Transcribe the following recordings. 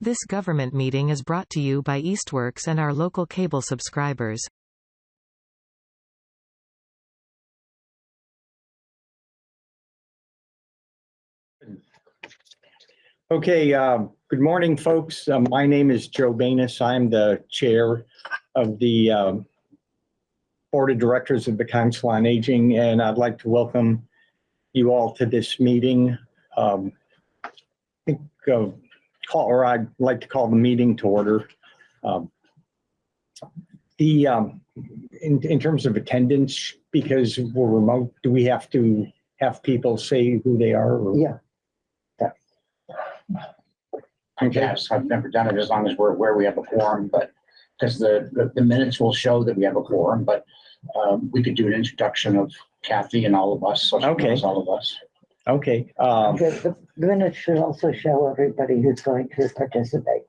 This government meeting is brought to you by Eastworks and our local cable subscribers. Okay, good morning, folks. My name is Joe Banis. I'm the chair of the Board of Directors of the Council on Aging, and I'd like to welcome you all to this meeting. I'd like to call the meeting to order. In terms of attendance, because we're remote, do we have to have people say who they are? Or? Yeah. I guess I've never done it as long as we're where we have a quorum, but because the minutes will show that we have a quorum, but we could do an introduction of Kathy and all of us. So Okay. All of us. Okay. The minutes should also show everybody who's going to participate.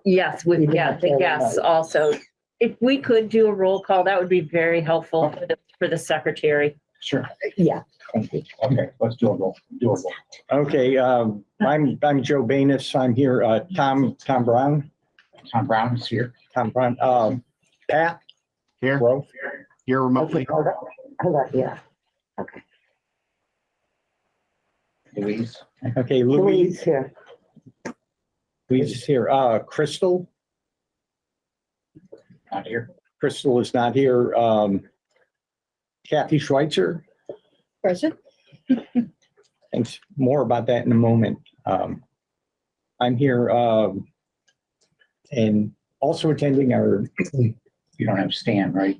Yes, with Even the if guests they're also. If we could do a roll call, that would be very helpful for the secretary. Sure. Yeah, thank you. Okay, let's do a roll. Okay. I'm Joe Banis. I'm here. Tom Brown. Tom Brown is here. Tom Brown. Pat. Here. Grove. Here remotely. Hold on, yeah. Okay. Louise. Okay. Louise here. Louise is here. Crystal. Not here. Crystal is not here. Kathy Schweitzer. Present. Thanks. More about that in a moment. I'm here and also attending our, You don't have Stan, right?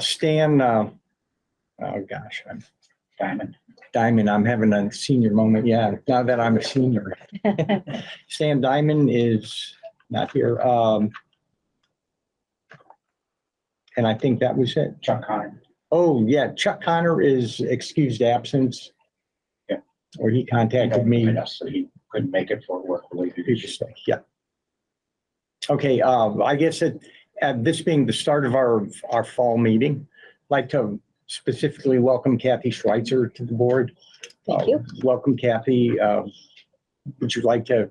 Stan, oh gosh, I'm Diamond. I'm having a senior moment. Yeah, now that I'm a senior. Stan Diamond is not here. And I think that was it. Chuck Connor. Oh, yeah, Chuck Connor is excused absence. Yeah. Or he contacted me. So he couldn't make it for work-related issues. Yeah. Okay, I guess this being the start of our fall meeting, I'd like to specifically welcome Kathy Schweitzer to the board. Thank you. Welcome, Kathy. Would you like to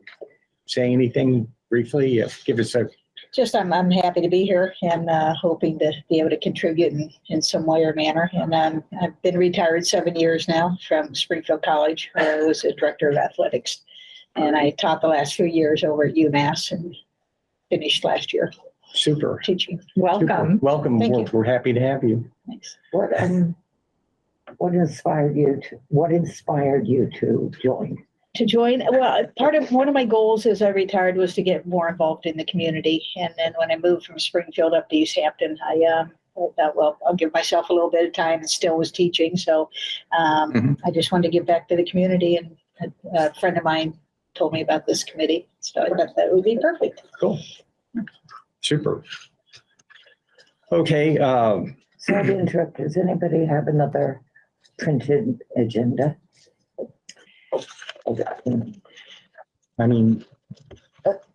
say anything briefly? Give us a Just, I'm happy to be here and hoping to be able to contribute in some way or manner. And I've been retired 7 years now from Springfield College, where I was a director of athletics. And I taught the last few years over at UMass and finished last year super. teaching. Super. Welcome. Thank you. We're happy to have you. Thanks. What inspired you to join? To join, well, one of my goals as I retired was to get more involved in the community. And then when I moved from Springfield up to Easthampton, I thought, well, I'll give myself a little bit of time and still was teaching. So I just wanted to give back to the community. And a friend of mine told me about this committee. So I thought that would be perfect. Cool. Super. Okay. Sorry to interrupt. Does anybody have another printed agenda? I mean,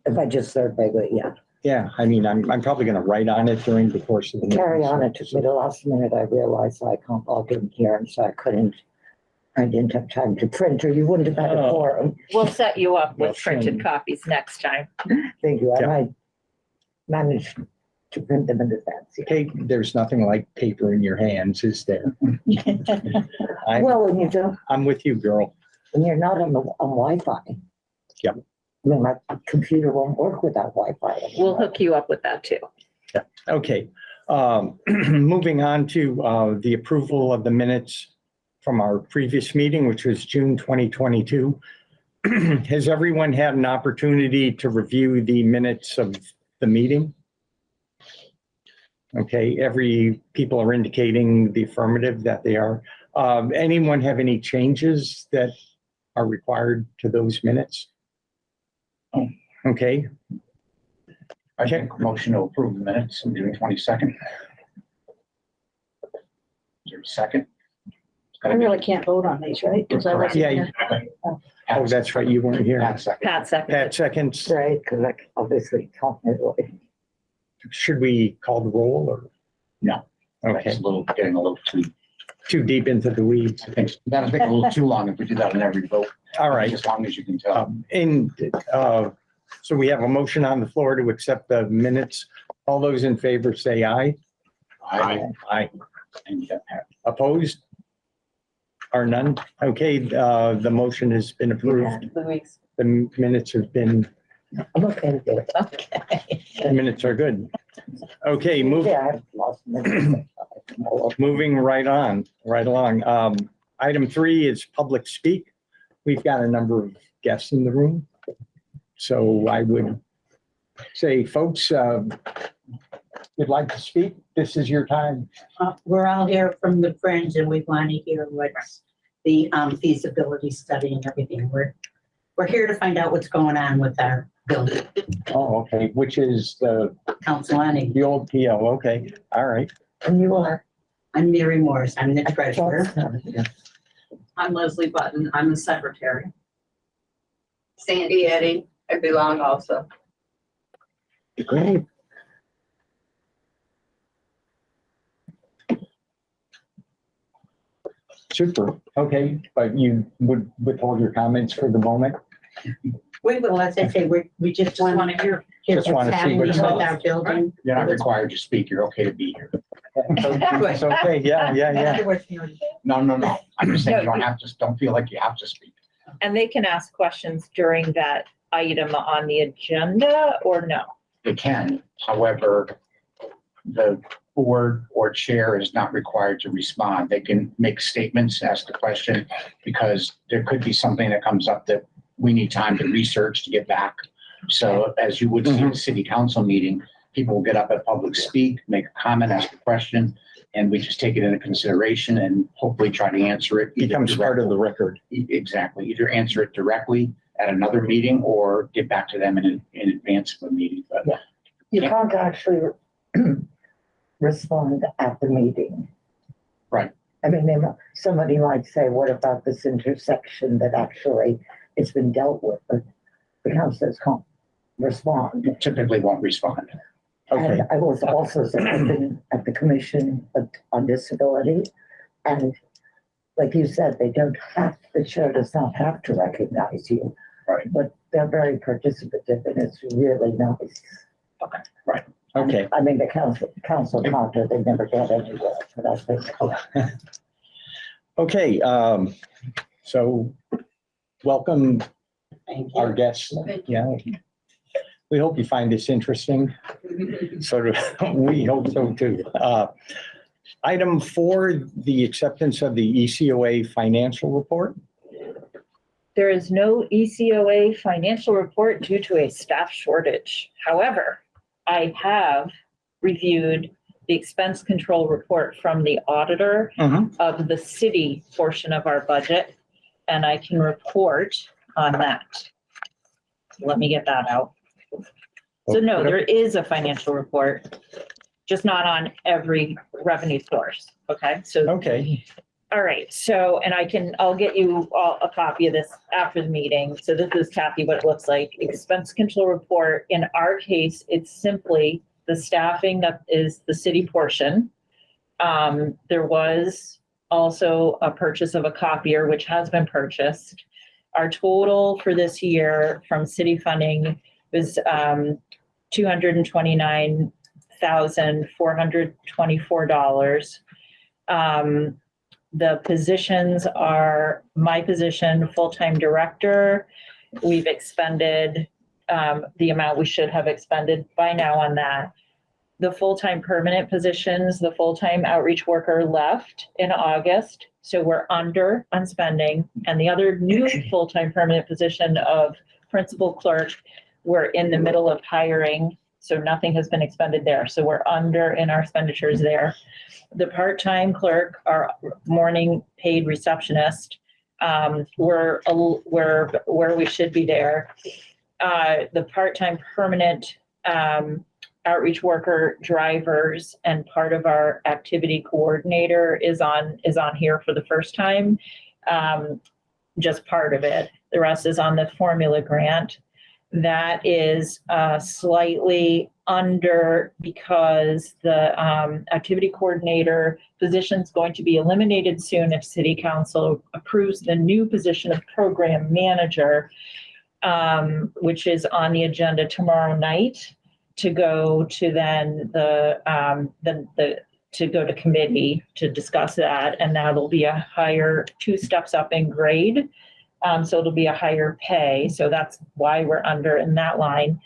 If I just start vaguely, yeah. yeah, I mean, I'm probably going to write on it during the course of the meeting. Carry on. It took me the last minute. I realized I can't log in here, and so I didn't have time to print, or you wouldn't have had a quorum. We'll set you up Well, with printed copies next time. Thank you. I Yeah. might manage to print them in advance. Yeah. Okay, there's nothing like paper in your hands, is there? Well, when you don't, I'm with you, girl. when you're not on Wi-Fi. Yep. I mean, my computer won't work without Wi-Fi. We'll hook you up with that too. Okay. Moving on to the approval of the minutes from our previous meeting, which was June 2022. Has everyone had an opportunity to review the minutes of the meeting? Okay, people are indicating the affirmative that they are. Anyone have any changes that are required to those minutes? Okay. I make a motion to approve the minutes on June 22nd. Is there a second? I really can't vote on these, right? Because I wasn't Yeah. here. Oh, that's right. You weren't here. Pat second. Pat second. Pat seconds. Right, because I obviously can't. Should we call the roll or? No. Okay. It's getting a little Too deep into the weeds. I think that'll take a little too long if we do that in every vote. All right. As long as you can tell. So we have a motion on the floor to accept the minutes. All those in favor say aye. Aye. And Opposed? Are none? Okay, the motion has been approved. Louise. The minutes have been, I'm okay with it. Okay. the minutes are good. Okay, Yeah, I've lost minutes. moving right along. Item 3 is public speak. We've got a number of guests in the room. So I would say, folks, would like to speak, this is your time. We're all here from the fringe and we want to hear what's the feasibility study and everything. We're here to find out what's going on with our building, Oh, okay, which is council on aging. the old PO, okay, all right. And you are. I'm Mary Morris. I'm the treasurer. I'm Leslie Button. I'm the secretary. Sandy Eddy. I belong also. Great. Super, okay, but you would withhold your comments for the moment? We will, as I say, we just want to hear Just what's want to see happening with what's going our building. You're not required to speak. You're okay to be here. It's okay, yeah. Afterwards, you know, No. I'm just saying No, you don't have to, don't feel like you have to speak. And they can ask questions during that item on the agenda or no? They can, however, the board or chair is not required to respond. They can make statements, ask a question, because there could be something that comes up that we need time to research to get back. So as you would see in a city council meeting, people will get up at public speak, make a comment, ask a question, and we just take it into consideration and hopefully try to answer it. Becomes part of the record. Exactly. Either answer it directly at another meeting or get back to them in advance of a meeting. But You can't actually respond at the meeting. Right. I mean, somebody might say, what about this intersection that actually it's been dealt with, but the councilors can't respond. you typically won't respond. Okay, And I was also been at the Commission on Disability, and like you said, the chair does not have to recognize you. Right. But they're very participative, and it's really nice. okay. I mean, the council counter, they never get anywhere, but I think. Okay, so welcome thank our you. guests. Yeah. We hope you find this interesting. Sort of, we hope so too. Item 4, the acceptance of the ECOA financial report. There is no ECOA financial report due to a staff shortage. However, I have reviewed the expense control report from the auditor of the city portion of our budget, and I can report on that. Let me get that out. So no, there is a financial report, just not on every revenue source. Okay, so. Okay, All right, so, and I'll get you all a copy of this after the meeting. So this is, Kathy, what it looks like. Expense control report. In our case, it's simply the staffing that is the city portion. There was also a purchase of a copier, which has been purchased. Our total for this year from city funding was $229,424. The positions are my position, full-time director. We've expended the amount we should have expended by now on that. The full-time permanent positions, the full-time outreach worker left in August, so we're under on spending. And the other new full-time permanent position of principal clerk, we're in the middle of hiring, so nothing has been expended there. So we're under in our expenditures there. The part-time clerk, our morning paid receptionist, we're where we should be there. The part-time permanent outreach worker, drivers, and part of our activity coordinator is on here for the first time. Just part of it. The rest is on the formula grant. That is slightly under because the activity coordinator position is going to be eliminated soon if city council approves the new position of program manager. which is on the agenda tomorrow night to go to then to go to committee to discuss that. And that'll be a higher, 2 steps up in grade. So it'll be a higher pay. So that's why we're under in that line.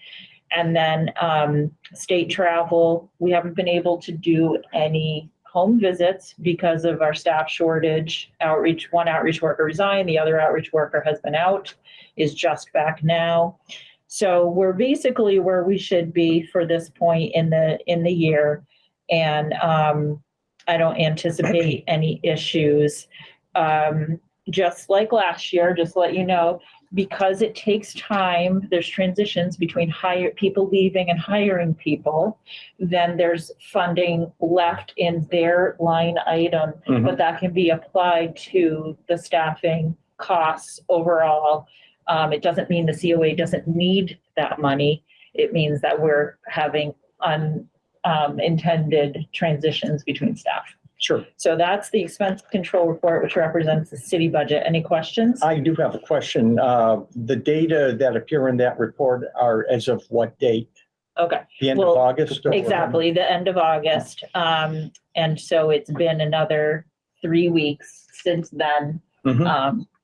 And then state travel, we haven't been able to do any home visits because of our staff shortage. One outreach worker resigned, the other outreach worker has been out, is just back now. So we're basically where we should be for this point in the year. And I don't anticipate any issues. Just like last year, just to let you know, because it takes time, there's transitions between people leaving and hiring people, then there's funding left in their line item, but that can be applied to the staffing costs overall. It doesn't mean the COA doesn't need that money. It means that we're having unintended transitions between staff. Sure. So that's the expense control report, which represents the city budget. Any questions? I do have a question. The data that appear in that report are as of what date? Okay. The end of Well, August? Or exactly, the end of August. And so it's been another 3 weeks since then.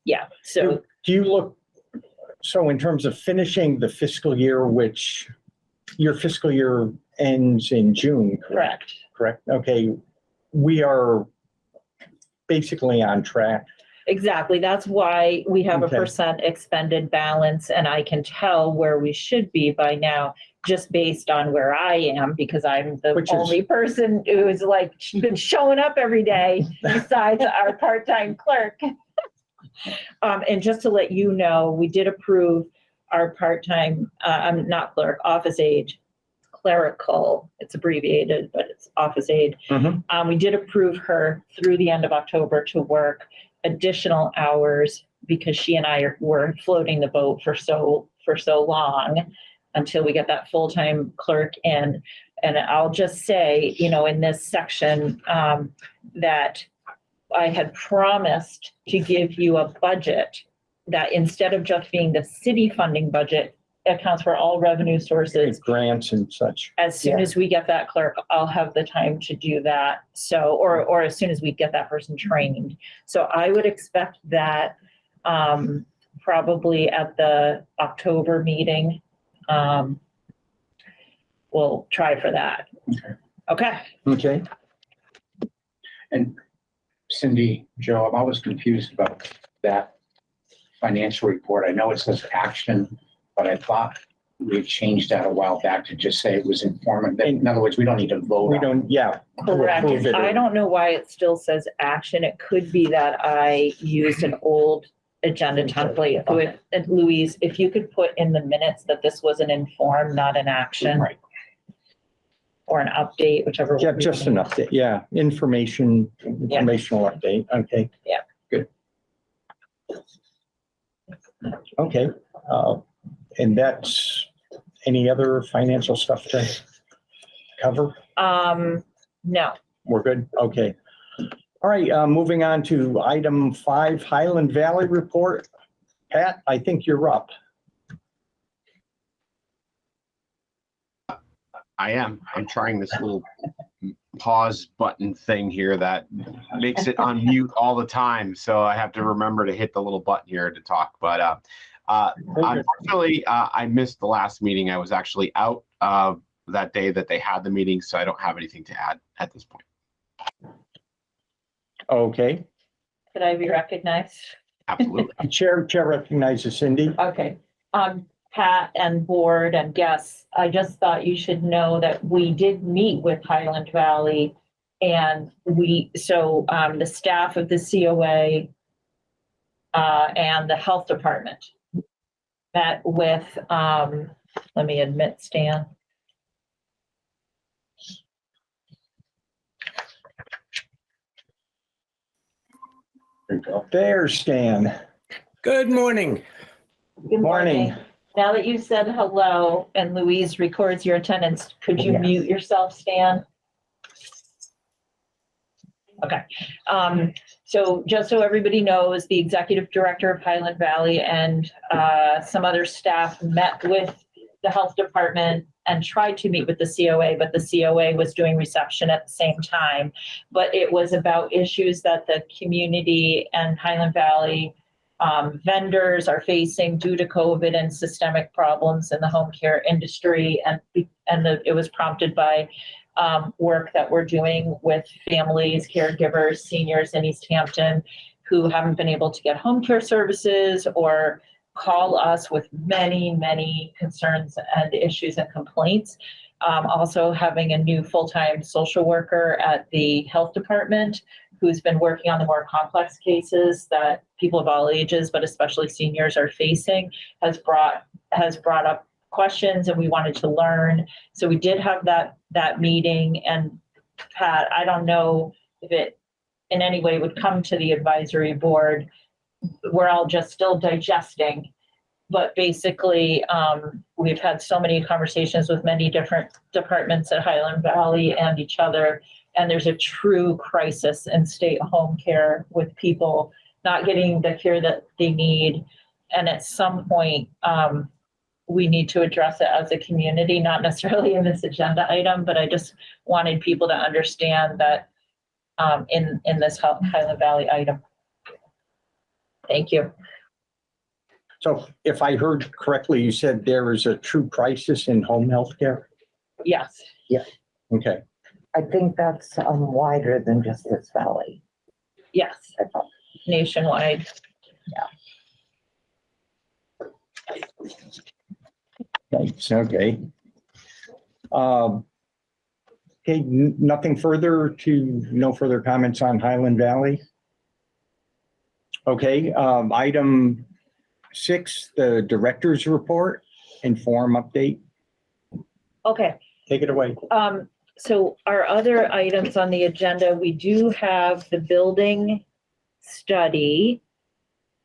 Yeah, so. Do you look, so in terms of finishing the fiscal year, which your fiscal year ends in June, correct? Correct. Okay. We are basically on track. Exactly. That's why we have Okay. a % expended balance, and I can tell where we should be by now, just based on where I am, because I'm the only person who's like been showing up every day besides our part-time clerk. And just to let you know, we did approve our part-time, not clerk, office aide, clerical, it's abbreviated, but it's office aide. We did approve her through the end of October to work additional hours because she and I were floating the boat for so long until we get that full-time clerk in. And I'll just say, in this section, that I had promised to give you a budget that instead of just being the city funding budget, accounts for all revenue sources. Grants and such. As soon as we get that clerk, I'll have the time to do that. So, or as soon as we get that person trained. So I would expect that probably at the October meeting. We'll try for that. Okay. Okay. And Cindy, Joe, I'm always confused about that financial report. I know it says action, but I thought we changed that a while back to just say it was informative. In other words, we don't need to vote. We don't, yeah. Correct. Approve it. I don't know why it still says action. It could be that I used an old agenda template. Louise, if you could put in the minutes that this was an inform, not an action. Right. Or an update, whichever. Yeah, just an update. Yeah, informational update. Okay. Yeah. Good. Okay. And that's any other financial stuff to cover? No. We're good? Okay. All right, moving on to item 5, Highland Valley Report. Pat, I think you're up. I am. I'm trying this little pause button thing here that makes it on mute all the time. So I have to remember to hit the little button here to talk. But unfortunately, I missed the last meeting. I was actually out that day that they had the meeting, so I don't have anything to add at this point. Okay. Could I be recognized? Absolutely. Chair recognizes Cindy. Okay. Pat and board and guests, I just thought you should know that we did meet with Highland Valley, and the staff of the COA and the health department met with, let me admit, Stan. There's Stan. Good morning. Good Morning. Now that you said hello and Louise records your attendance, could you mute yourself, Stan? Okay. So just so everybody knows, the executive director of Highland Valley and some other staff met with the health department and tried to meet with the COA, but the COA was doing reception at the same time. But it was about issues that the community and Highland Valley vendors are facing due to COVID and systemic problems in the home care industry. It was prompted by work that we're doing with families, caregivers, seniors in Easthampton who haven't been able to get home care services or call us with many, many concerns and issues and complaints. Also having a new full-time social worker at the health department who's been working on the more complex cases that people of all ages, but especially seniors, are facing, has brought up questions, and we wanted to learn. So we did have that meeting, and Pat, I don't know if it in any way would come to the advisory board. We're all just still digesting, but basically we've had so many conversations with many different departments at Highland Valley and each other, and there's a true crisis in state home care with people not getting the care that they need. And at some point, we need to address it as a community, not necessarily in this agenda item, but I just wanted people to understand that in this Highland Valley item. Thank you. So if I heard correctly, you said there is a true crisis in home health care? Yes. Okay. I think that's wider than just this valley. Yes. I thought. Nationwide. Thanks. Okay. Okay, nothing further no further comments on Highland Valley? Okay, item 6, the director's report and forum update. Okay. Take it away. So our other items on the agenda, we do have the building study,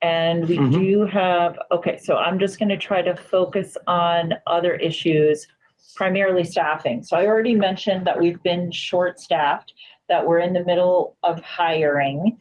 and we do have, okay, so I'm just going to try to focus on other issues, primarily staffing. So I already mentioned that we've been short-staffed, that we're in the middle of hiring.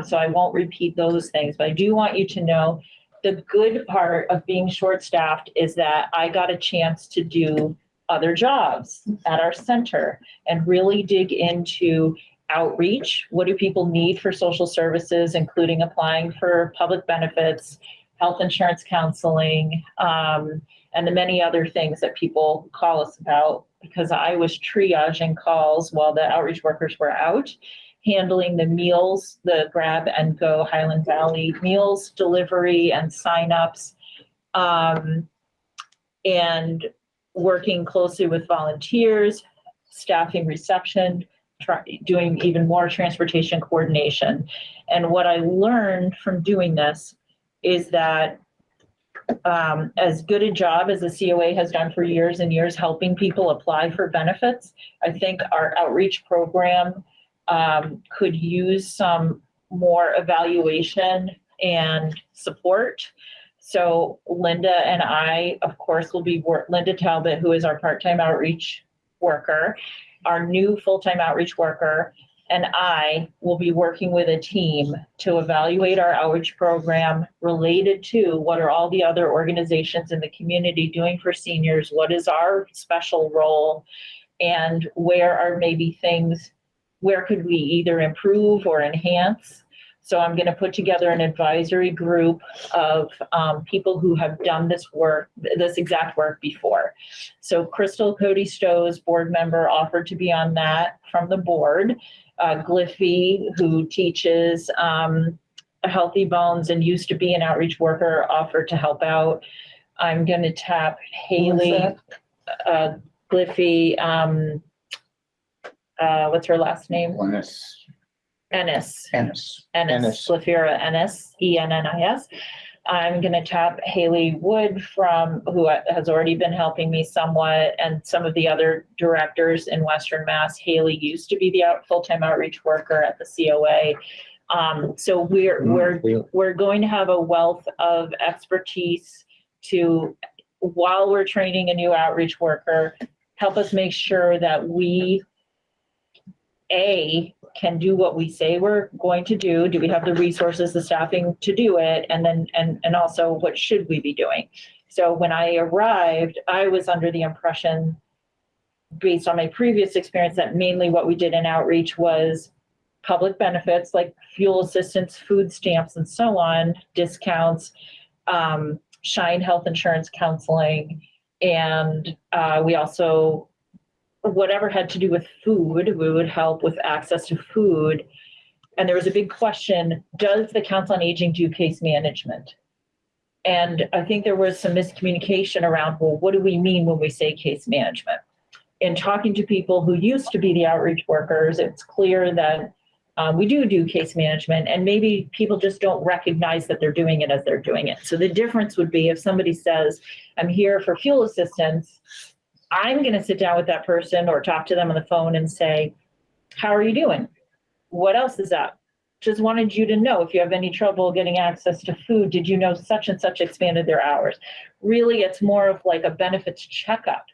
So I won't repeat those things, but I do want you to know the good part of being short-staffed is that I got a chance to do other jobs at our center and really dig into outreach. What do people need for social services, including applying for public benefits, health insurance counseling, and the many other things that people call us about, because I was triaging calls while the outreach workers were out, handling the meals, the grab and go Highland Valley meals delivery and signups, and working closely with volunteers, staffing reception, doing even more transportation coordination. And what I learned from doing this is that as good a job as the COA has done for years and years helping people apply for benefits, I think our outreach program could use some more evaluation and support. So Linda and I, of course, will be Linda Talbot, who is our part-time outreach worker, our new full-time outreach worker, and I will be working with a team to evaluate our outreach program related to what are all the other organizations in the community doing for seniors, what is our special role, and where are maybe things, where could we either improve or enhance. So I'm going to put together an advisory group of people who have done this work, this exact work before. So Crystal Cody Stowe's board member offered to be on that from the board. Gliffy, who teaches Healthy Bones and used to be an outreach worker, offered to help out. I'm going to tap Haley Gliffy. What's her last name? Ennis. Glafira Ennis, E-N-N-I-S. I'm going to tap Haley Wood who has already been helping me somewhat, and some of the other directors in Western Mass. Haley used to be the full-time outreach worker at the COA. So we're going to have a wealth of expertise to, while we're training a new outreach worker, help us make sure that we can do what we say we're going to do? Do we have the resources, the staffing to do it? And then, and also what should we be doing? So when I arrived, I was under the impression, based on my previous experience, that mainly what we did in outreach was public benefits like fuel assistance, food stamps, and so on, discounts, Shine health insurance counseling, and we also, whatever had to do with food, we would help with access to food. And there was a big question, does the Council on Aging do case management? And I think there was some miscommunication around, well, what do we mean when we say case management? In talking to people who used to be the outreach workers, it's clear that we do case management, and maybe people just don't recognize that they're doing it as they're doing it. So the difference would be if somebody says, I'm here for fuel assistance, I'm going to sit down with that person or talk to them on the phone and say, how are you doing? What else is up? Just wanted you to know if you have any trouble getting access to food, did you know such and such expanded their hours? Really, it's more of like a benefits checkup.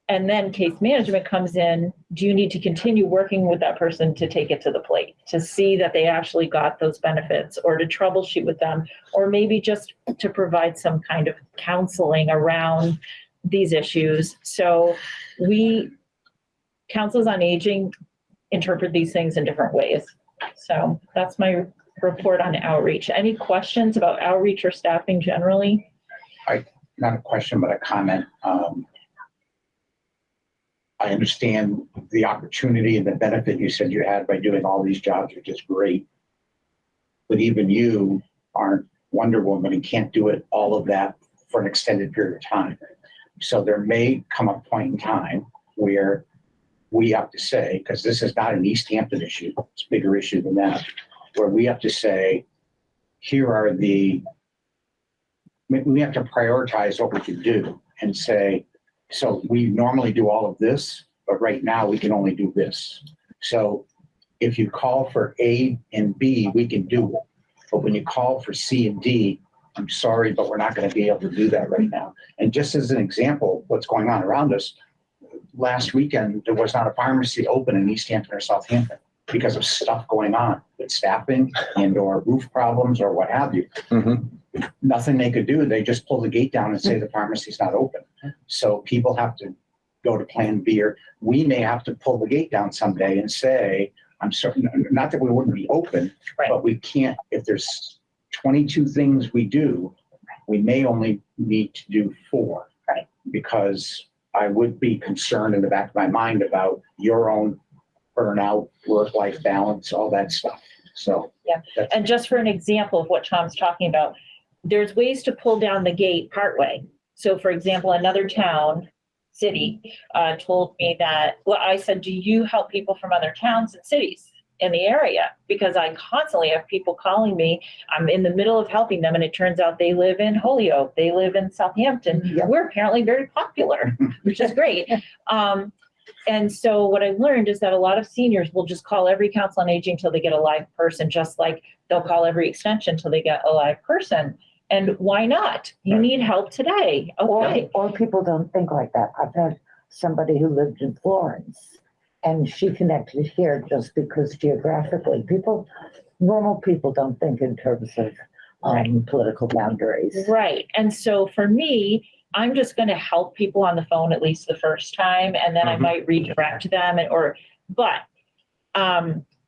And then case management comes in. Do you need to continue working with that person to take it to the plate, to see that they actually got those benefits, or to troubleshoot with them, or maybe just to provide some kind of counseling around these issues? So we, councils on aging, interpret these things in different ways. So that's my report on outreach. Any questions about outreach or staffing generally? Not a question, but a comment. I understand the opportunity and the benefit you said you had by doing all these jobs, which is great. But even you aren't Wonder Woman and can't do it, all of that for an extended period of time. So there may come a point in time where we have to say, because this is not an Easthampton issue, it's a bigger issue than that, where we have to say, here are the, we have to prioritize what we can do and say, so we normally do all of this, but right now we can only do this. So if you call for A and B, we can do it. But when you call for C and D, I'm sorry, but we're not going to be able to do that right now. And just as an example, what's going on around us, last weekend, there was not a pharmacy open in Easthampton or Southampton because of stuff going on with staffing and or roof problems or what have you. Nothing they could do. They just pull the gate down and say the pharmacy's not open. So people have to go to Plan B, or we may have to pull the gate down someday and say, I'm sorry, not that we wouldn't be open, Right. But we can't, if there's 22 things we do, we may only need to do 4. Right. Because I would be concerned in the back of my mind about your own burnout, work-life balance, all that stuff. So Yeah. And just for an example of what Tom's talking about, there's ways to pull down the gate partway. So for example, another town, city, told me that, well, I said, do you help people from other towns and cities in the area? Because I constantly have people calling me. I'm in the middle of helping them, and it turns out they live in Holyoke, they live in Southampton. Yep. We're apparently very popular, which is great. And so what I learned is that a lot of seniors will just call every council on aging till they get a live person, just like they'll call every extension till they get a live person. And why not? You need help today. Okay. Or people don't think like that. I've had somebody who lived in Florence and she connected here just because geographically normal people don't think in terms of political boundaries. Right. And so for me, I'm just going to help people on the phone at least the first time, and then I might redirect them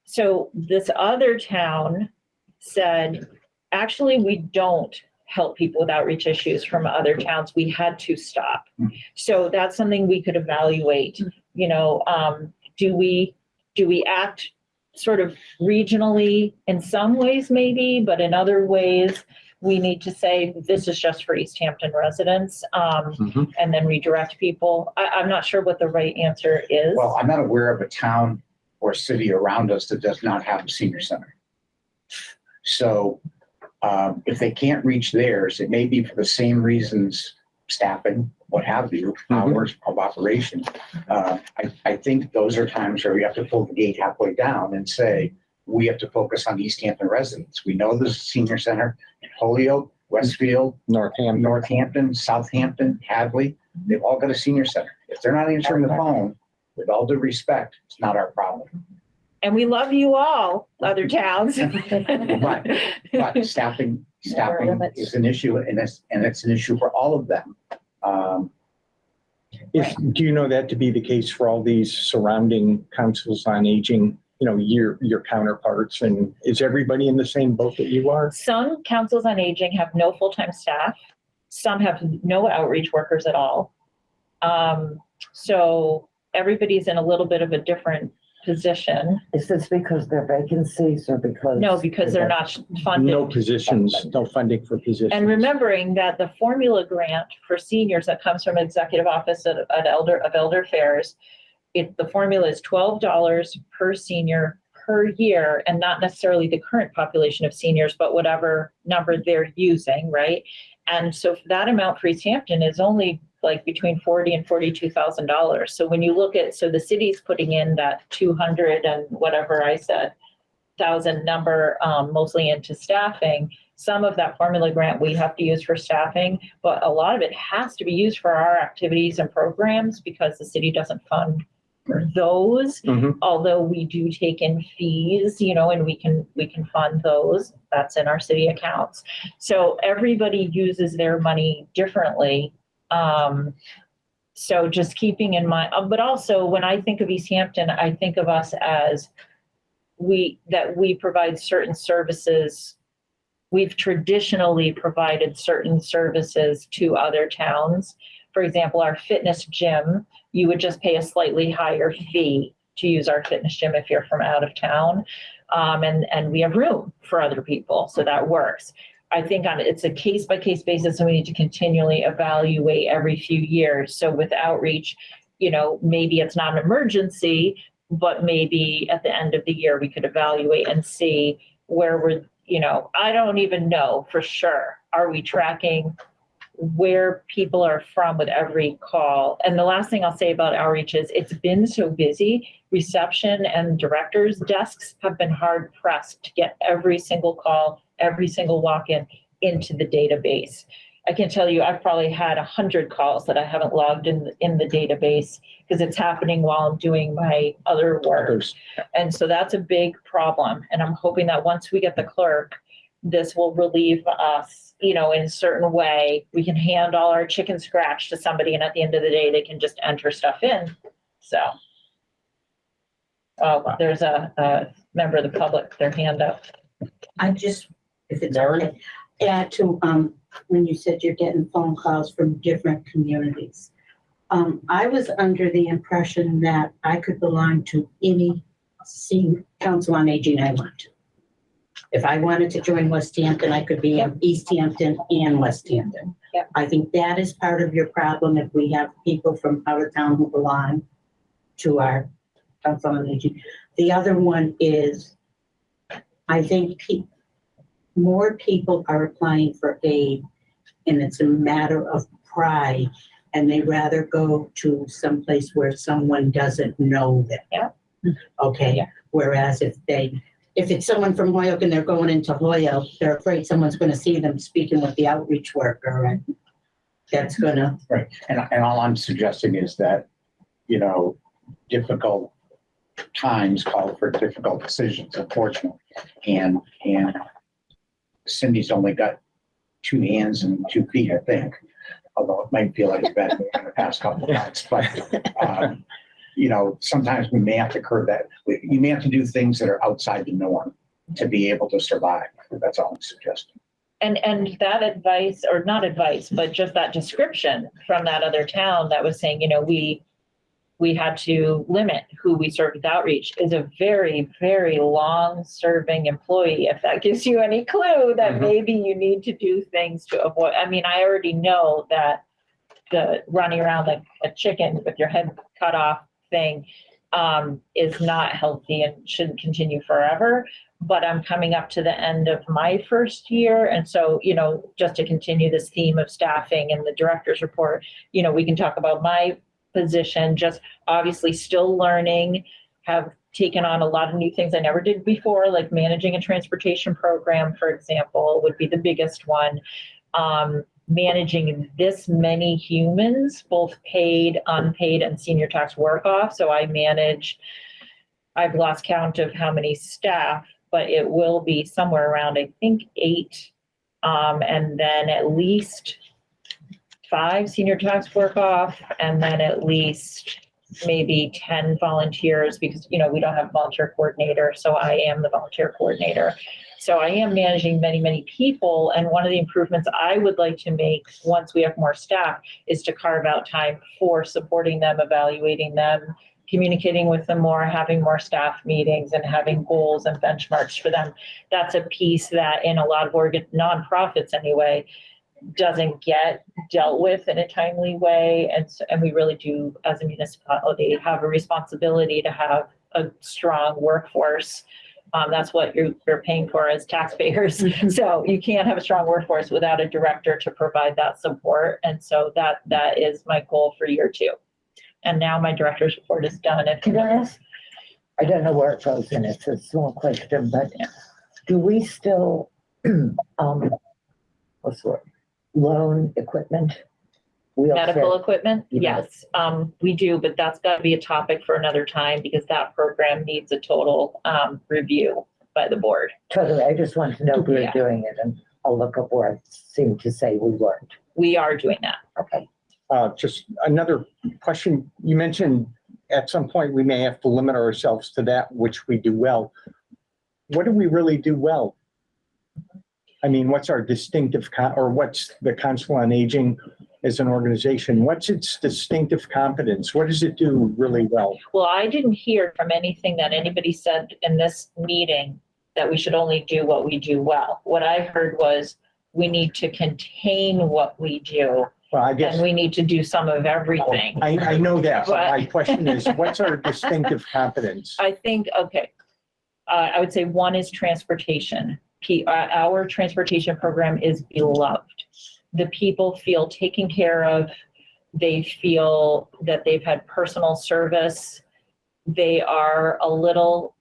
so this other town said, actually, we don't help people with outreach issues from other towns. We had to stop. So that's something we could evaluate. You know, do we act sort of regionally in some ways maybe, but in other ways we need to say this is just for Easthampton residents, and then redirect people. I'm not sure what the right answer is. Well, I'm not aware of a town or city around us that does not have a senior center. So if they can't reach theirs, it may be for the same reasons, staffing, what have you, hours of operation. I think those are times where we have to pull the gate halfway down and say, we have to focus on Easthampton residents. We know there's a senior center in Holyoke, Westfield, Northampton, Southampton, Hadley. They've all got a senior center. If they're not answering the phone, with all due respect, it's not our problem. And we love you all, other towns. But staffing is an issue, and it's an issue for all of them. Do you know that to be the case for all these surrounding councils on aging, your counterparts? And is everybody in the same boat that you are? Some councils on aging have no full-time staff. Some have no outreach workers at all. So everybody's in a little bit of a different position. Is this because they're vacancies or because? No, because they're not funded. No positions, no funding for positions. And remembering that the formula grant for seniors that comes from Executive Office of Elder Affairs, the formula is $12 per senior per year, and not necessarily the current population of seniors, but whatever number they're using, right? And so that amount for Easthampton is only like between $40,000 and $42,000. So when you look at, so the city's putting in that 200 and whatever I said, thousand number, mostly into staffing. Some of that formula grant we have to use for staffing, but a lot of it has to be used for our activities and programs because the city doesn't fund those. Although we do take in fees, and we can fund those. That's in our city accounts. So everybody uses their money differently. So just keeping in mind, but also when I think of Easthampton, I think of us as we provide certain services. We've traditionally provided certain services to other towns. For example, our fitness gym, you would just pay a slightly higher fee to use our fitness gym if you're from out of town. And we have room for other people, so that works. I think it's a case-by-case basis, and we need to continually evaluate every few years. So with outreach, maybe it's not an emergency, but maybe at the end of the year, we could evaluate and see where we're, I don't even know for sure. Are we tracking where people are from with every call? And the last thing I'll say about outreach is it's been so busy. Reception and directors' desks have been hard pressed to get every single call, every single walk-in into the database. I can tell you I've probably had 100 calls that I haven't logged in the database because it's happening while I'm doing my other work. And so that's a big problem. And I'm hoping that once we get the clerk, this will relieve us, in a certain way. We can hand all our chicken scratch to somebody, and at the end of the day, they can just enter stuff in. So, there's a member of the public, their hand up. I just, if it's okay, add to when you said you're getting phone calls from different communities. I was under the impression that I could belong to any council on aging I want to. If I wanted to join Westhampton, I could be in Easthampton and Westhampton. Yep. I think that is part of your problem if we have people from out of town who belong to our council on aging. The other one is, I think more people are applying for aid, and it's a matter of pride, and they rather go to someplace where someone doesn't know them. Yeah. Okay. Yeah. Whereas if it's someone from Hoyoke and they're going into Hoyoke, they're afraid someone's going to see them speaking with the outreach worker, and that's going to. Right. And all I'm suggesting is that, difficult times call for difficult decisions, unfortunately. And Cindy's only got 2 hands and 2 feet, I think, although it might feel like it's been in the past couple of months. But, sometimes we may have to curb that. You may have to do things that are outside the norm to be able to survive. That's all I'm suggesting. And that advice, or not advice, but just that description from that other town that was saying, we had to limit who we served with outreach, is a very, very long-serving employee. If that gives you any clue that maybe you need to do things to avoid. I mean, I already know that the running around like a chicken with your head cut off thing is not healthy and shouldn't continue forever. But I'm coming up to the end of my first year. And so, just to continue this theme of staffing and the director's report, we can talk about my position, just obviously still learning, have taken on a lot of new things I never did before, like managing a transportation program, for example, would be the biggest one. Managing this many humans, both paid, unpaid, and senior tax work off. So I manage I've lost count of how many staff, but it will be somewhere around, I think, 8, and then at least 5 senior tax work off, and then at least maybe 10 volunteers, because, you know, we don't have a volunteer coordinator, so I am the volunteer coordinator. So I am managing many, many people, and one of the improvements I would like to make once we have more staff is to carve out time for supporting them, evaluating them, communicating with them more, having more staff meetings, and having goals and benchmarks for them. That's a piece that in a lot of nonprofits anyway, doesn't get dealt with in a timely way. And we really do, as a municipality, have a responsibility to have a strong workforce. That's what you're paying for as taxpayers. So you can't have a strong workforce without a director to provide that support. And so that is my goal for year 2. And now my director's report is done. Can I ask? I don't know where it goes in. It's a small question, but do we still, what's the word? Loan equipment? Medical equipment? Yeah. Yes, we do, but that's got to be a topic for another time because that program needs a total review by the board. Totally. I just wanted to know if we were Yeah. doing it, and I'll look up where it seemed to say we weren't. We are doing that. Okay. Just another question. You mentioned at some point we may have to limit ourselves to that which we do well. What do we really do well? I mean, what's our distinctive, or what's the Council on Aging as an organization? What's its distinctive competence? What does it do really well? Well, I didn't hear from anything that anybody said in this meeting that we should only do what we do well. What I heard was we need to contain what we do, Well, I guess and we need to do some of everything. I know that, but But- my question is, what's our distinctive competence? I think, okay, I would say one is transportation. Our transportation program is beloved. The people feel taken care of. They feel that they've had personal service. They are a little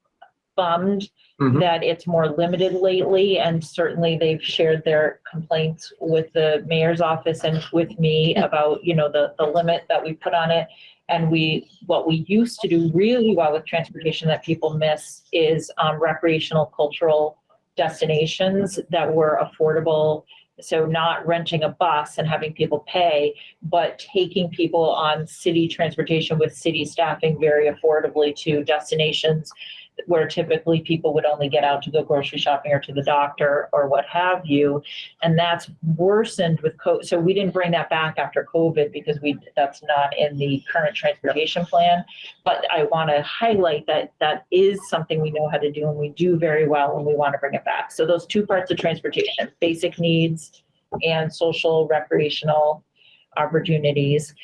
bummed Mhm. that it's more limited lately, and certainly they've shared their complaints with the mayor's office and with me about, you know, the limit that we put on it. And what we used to do really well with transportation that people miss is recreational cultural destinations that were affordable. So not renting a bus and having people pay, but taking people on city transportation with city staffing very affordably to destinations where typically people would only get out to go grocery shopping or to the doctor or what have you. And that's worsened with COVID. So we didn't bring that back after COVID because that's not in the current transportation plan. But I want to highlight that that is something we know how to do and we do very well and we want to bring it back. So those two parts of transportation, basic needs and social recreational opportunities.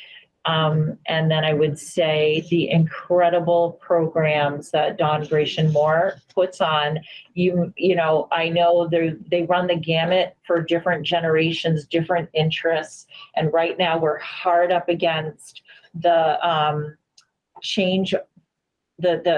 And then I would say the incredible programs that Dawn Gratian Moore puts on. You know, I know they run the gamut for different generations, different interests. And right now we're hard up against the change. There's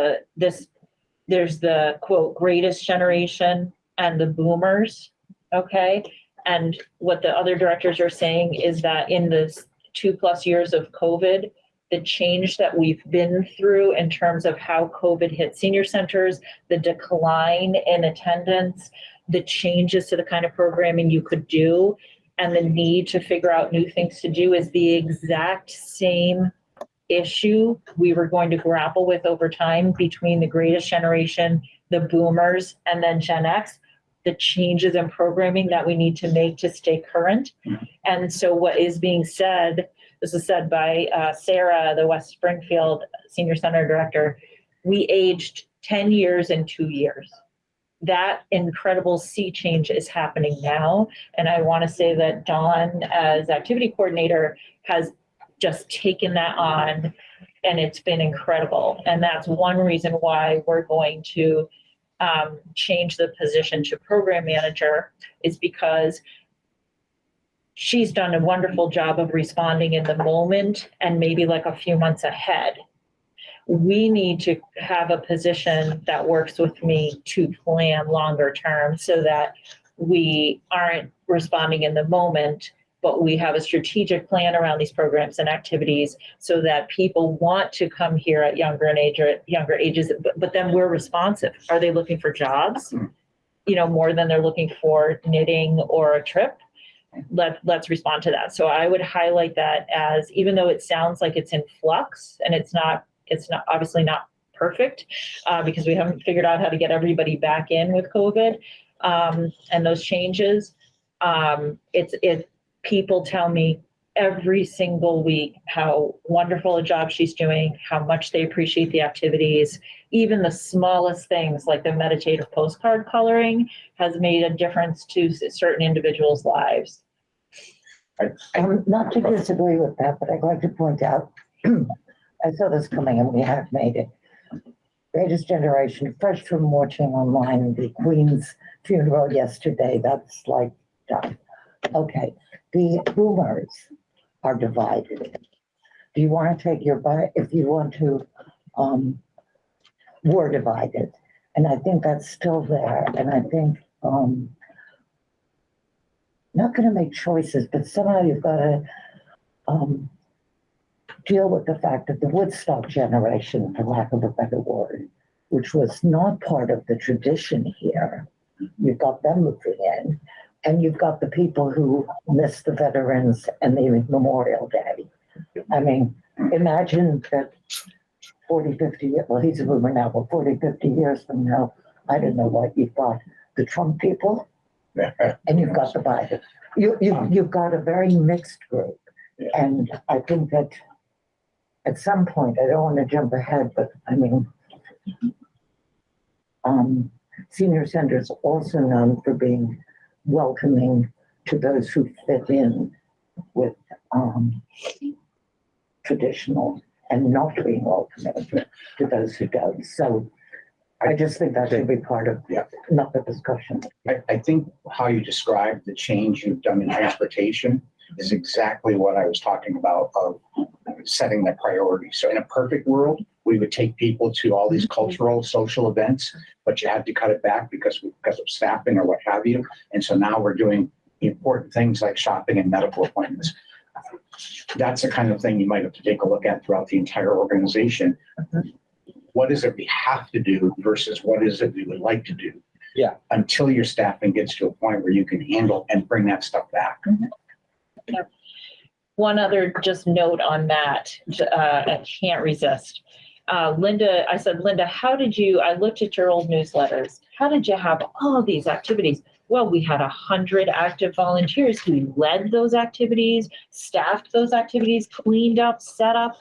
the quote greatest generation and the boomers. Okay. And what the other directors are saying is that in this 2+ years of COVID, the change that we've been through in terms of how COVID hit senior centers, the decline in attendance, the changes to the kind of programming you could do, and the need to figure out new things to do is the exact same issue we were going to grapple with over time between the greatest generation, the boomers, and then Gen X. The changes in programming that we need to make to stay current. And so what is being said, this is said by Sarah, the West Springfield Senior Center Director, we aged 10 years in 2 years. That incredible sea change is happening now. And I want to say that Dawn, as activity coordinator, has just taken that on and it's been incredible. And that's one reason why we're going to change the position to program manager, is because she's done a wonderful job of responding in the moment and maybe like a few months ahead. We need to have a position that works with me to plan longer term so that we aren't responding in the moment but we have a strategic plan around these programs and activities so that people want to come here at younger ages, but then we're responsive. Are they looking for jobs? More than they're looking for knitting or a trip? Let's respond to that. So I would highlight that as, even though it sounds like it's in flux and it's not obviously not perfect, because we haven't figured out how to get everybody back in with COVID, and those changes. People tell me every single week how wonderful a job she's doing, how much they appreciate the activities. Even the smallest things like the meditative postcard coloring has made a difference to certain individuals' lives. Not to disagree with that, but I'd like to point out, I saw this coming and we have made it. Greatest generation, fresh from watching online the Queen's funeral yesterday. That's like done. Okay, the boomers are divided. Do you want to take your bite? If you want to, we're divided. And I think that's still there. And I think, not going to make choices, but somehow you've got to deal with the fact that the Woodstock generation, for lack of a better word, which was not part of the tradition here, you've got them moving in. And you've got the people who miss the veterans and the Memorial Day. I mean, imagine that 40, 50 years, well, he's a boomer now, but 40, 50 years from now, I don't know what, you've got the Trump people and you've got the Biden. You've got a very mixed group. And I think that at some point, I don't want to jump ahead, but I mean, senior centers also known for being welcoming to those who fit in with traditional and not being welcoming to those who don't. So I just think that should be part of not the discussion. I think how you describe the change you've done in transportation is exactly what I was talking about of setting the priorities. So in a perfect world, we would take people to all these cultural, social events, but you had to cut it back because of staffing or what have you. And so now we're doing important things like shopping and medical appointments. That's the kind of thing you might have to take a look at throughout the entire organization. What is it we have to do versus what is it we would like to do? Yeah. Until your staffing gets to a point where you can handle and bring that stuff back. Yep. One other just note on that, I can't resist. Linda, I said, Linda, I looked at your old newsletters. How did you have all of these activities? Well, we had 100 active volunteers who led those activities, staffed those activities, cleaned up, set up.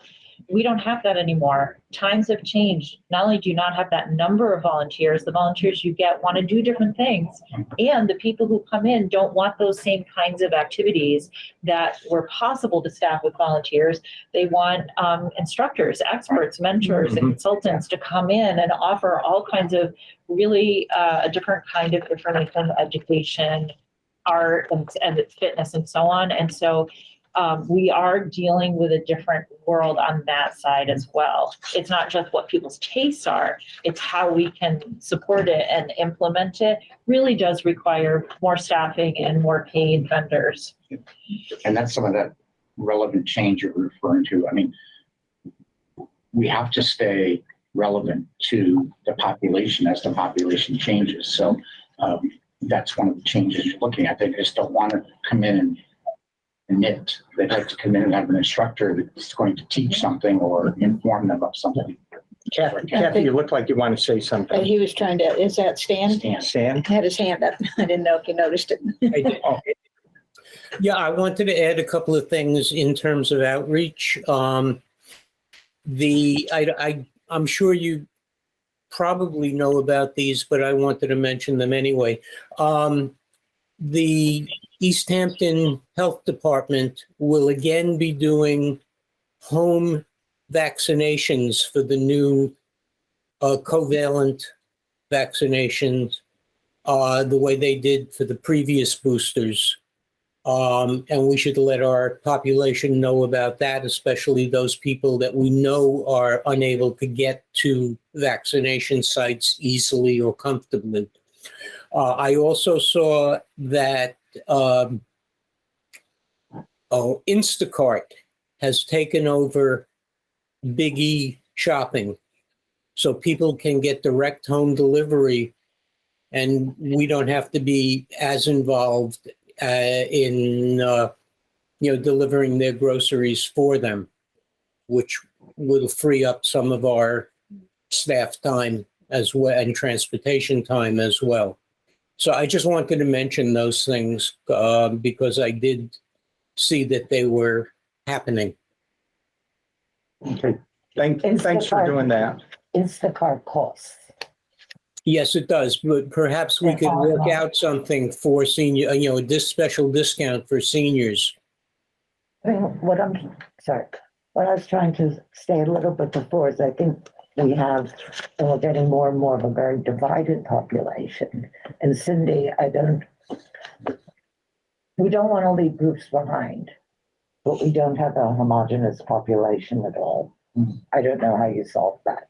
We don't have that anymore. Times have changed. Not only do you not have that number of volunteers, the volunteers you get want to do different things. And the people who come in don't want those same kinds of activities that were possible to staff with volunteers. They want instructors, experts, mentors, and consultants to come in and offer all kinds of really a different kind of information, education, art, and fitness, and so on. And so we are dealing with a different world on that side as well. It's not just what people's tastes are, it's how we can support it and implement it. Really does require more staffing and more paid vendors. And that's some of that relevant change you're referring to. I mean, we have to stay relevant to the population as the population changes. So that's one of the changes you're looking at. They just don't want to come in and knit. They'd like to come in and have an instructor that's going to teach something or inform them of something. Kathy, you look like you want to say something. He was trying to, is that Stan? Stan? Had his hand up. I didn't know if you noticed it. Yeah, I wanted to add a couple of things in terms of outreach. I'm sure you probably know about these, but I wanted to mention them anyway. The Easthampton Health Department will again be doing home vaccinations for the new covalent vaccinations, the way they did for the previous boosters. And we should let our population know about that, especially those people that we know are unable to get to vaccination sites easily or comfortably. I also saw that Instacart has taken over Big shopping. So people can get direct home delivery and we don't have to be as involved in delivering their groceries for them, which will free up some of our staff time as well and transportation time as well. So I just wanted to mention those things because I did see that they were happening. Okay, thanks for doing that. Instacart costs. Yes, it does, but perhaps we could work out something for senior, this special discount for seniors. I mean, what I was trying to say a little bit before is I think we have, and we're getting more and more of a very divided population. And Cindy, we don't want to leave groups behind, but we don't have a homogeneous population at all. I don't know how you solve that.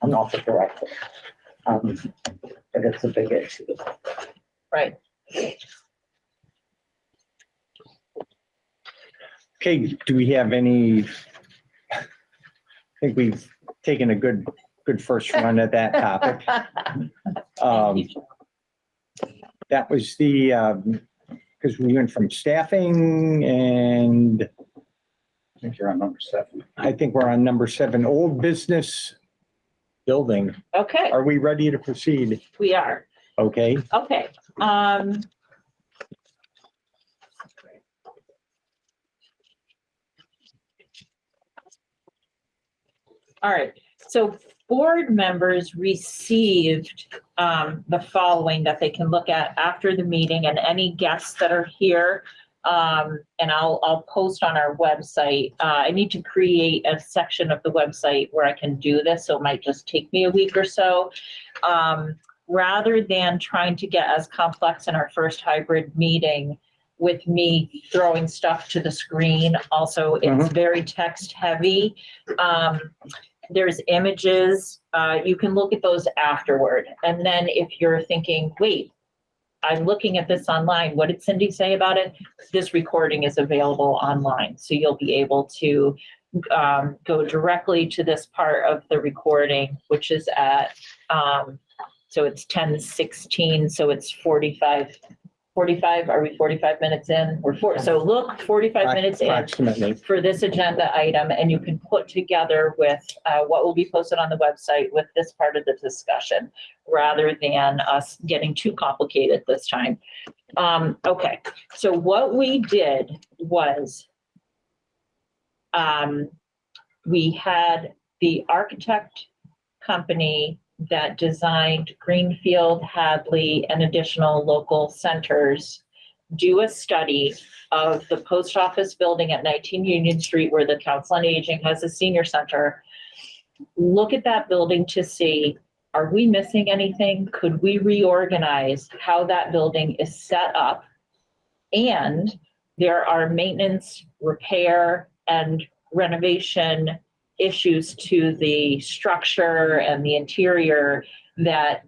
I'm not the director, but it's a big issue. Right. Okay, do we have any? I think we've taken a good first run at that topic. That was because we went from staffing and I think you're on number 7. I think we're on number 7, old business building. Okay, Are we ready to proceed? we are. Okay, Okay. All right, so board members received the following that they can look at after the meeting, and any guests that are here, and I'll post on our website. I need to create a section of the website where I can do this, so it might just take me a week or so. Rather than trying to get as complex in our first hybrid meeting with me throwing stuff to the screen. Also, it's very text heavy. There's images. You can look at those afterward. And then if you're thinking, wait, I'm looking at this online. What did Cindy say about it? This recording is available online. So you'll be able to go directly to this part of the recording, which is at, so it's 10:16, so it's 45, are we 45 minutes in? So look, 45 minutes in for this agenda item, and you can put together with what will be posted on the website with this part of the discussion, rather than us getting too complicated this time. Okay, so what we did was we had the architect company that designed Greenfield, Hadley, and additional local centers do a study of the post office building at 19 Union Street, where the Council on Aging has a senior center. Look at that building to see, are we missing anything? Could we reorganize how that building is set up? And there are maintenance, repair, and renovation issues to the structure and the interior that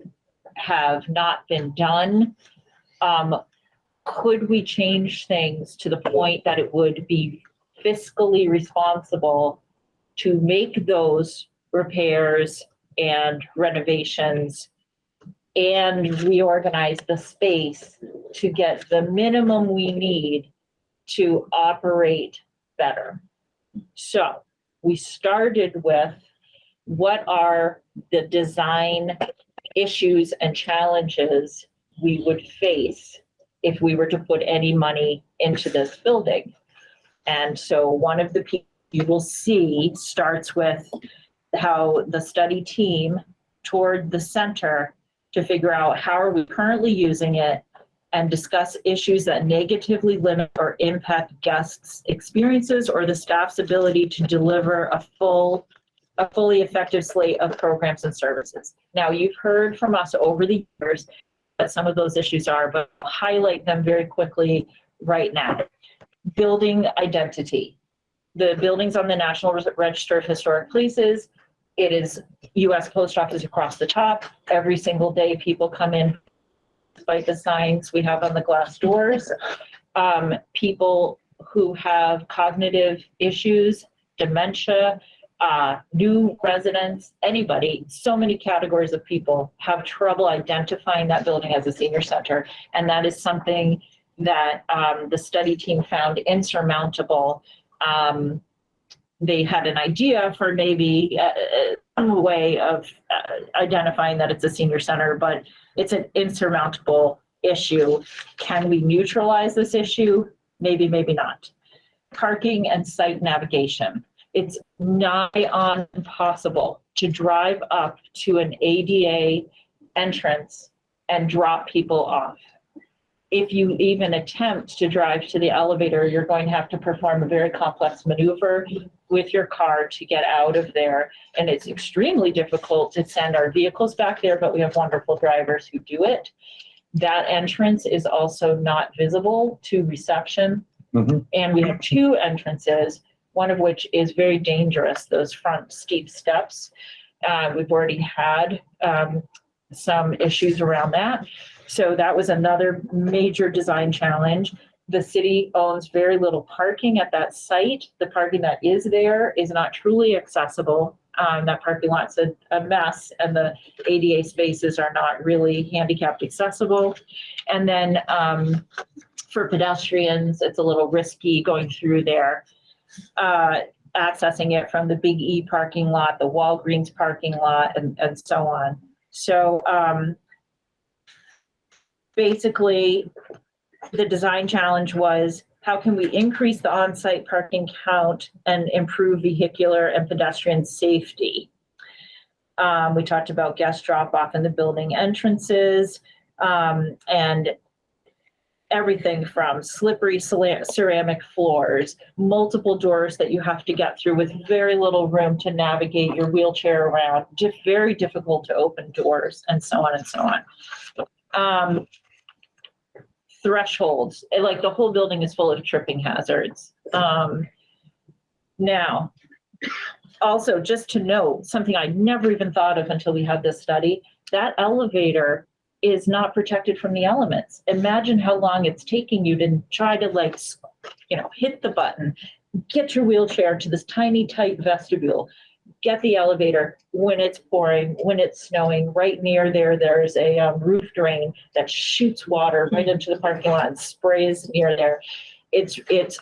have not been done. Could we change things to the point that it would be fiscally responsible to make those repairs and renovations and reorganize the space to get the minimum we need to operate better? So we started with what are the design issues and challenges we would face if we were to put any money into this building. And so one of the people you will see starts with how the study team toured the center to figure out how are we currently using it, and discuss issues that negatively limit or impact guests' experiences or the staff's ability to deliver a fully effective slate of programs and services. Now, you've heard from us over the years what some of those issues are, but I'll highlight them very quickly right now. Building identity. The building's on the National Register of Historic Places. It is U.S. Post Office across the top. Every single day people come in, despite the signs we have on the glass doors. people who have cognitive issues, dementia, new residents, anybody, so many categories of people have trouble identifying that building as a senior center. And that is something that the study team found insurmountable. They had an idea for maybe a way of identifying that it's a senior center, but it's an insurmountable issue. Can we neutralize this issue? Maybe, maybe not. Parking and site navigation. It's nigh on impossible to drive up to an ADA entrance and drop people off. If you even attempt to drive to the elevator, you're going to have to perform a very complex maneuver with your car to get out of there. And it's extremely difficult to send our vehicles back there, but we have wonderful drivers who do it. That entrance is also not visible to reception. And we have two entrances, one of which is very dangerous, those front steep steps. We've already had some issues around that. So that was another major design challenge. The city owns very little parking at that site. The parking that is there is not truly accessible. That parking lot's a mess, and the ADA spaces are not really handicapped accessible. And then for pedestrians, it's a little risky going through there, accessing it from the Big E parking lot, the Walgreens parking lot, and so on. So basically, the design challenge was, how can we increase the on-site parking count and improve vehicular and pedestrian safety? We talked about guest drop-off in the building entrances, and everything from slippery ceramic floors, multiple doors that you have to get through with very little room to navigate your wheelchair around, very difficult to open doors, and so on and so on. Thresholds, like the whole building is full of tripping hazards. Now, also just to note, something I never even thought of until we had this study, that elevator is not protected from the elements. Imagine how long it's taking you to try to hit the button, get your wheelchair to this tiny tight vestibule, get the elevator when it's pouring, when it's snowing. Right near there's a roof drain that shoots water right into the parking lot and sprays near there.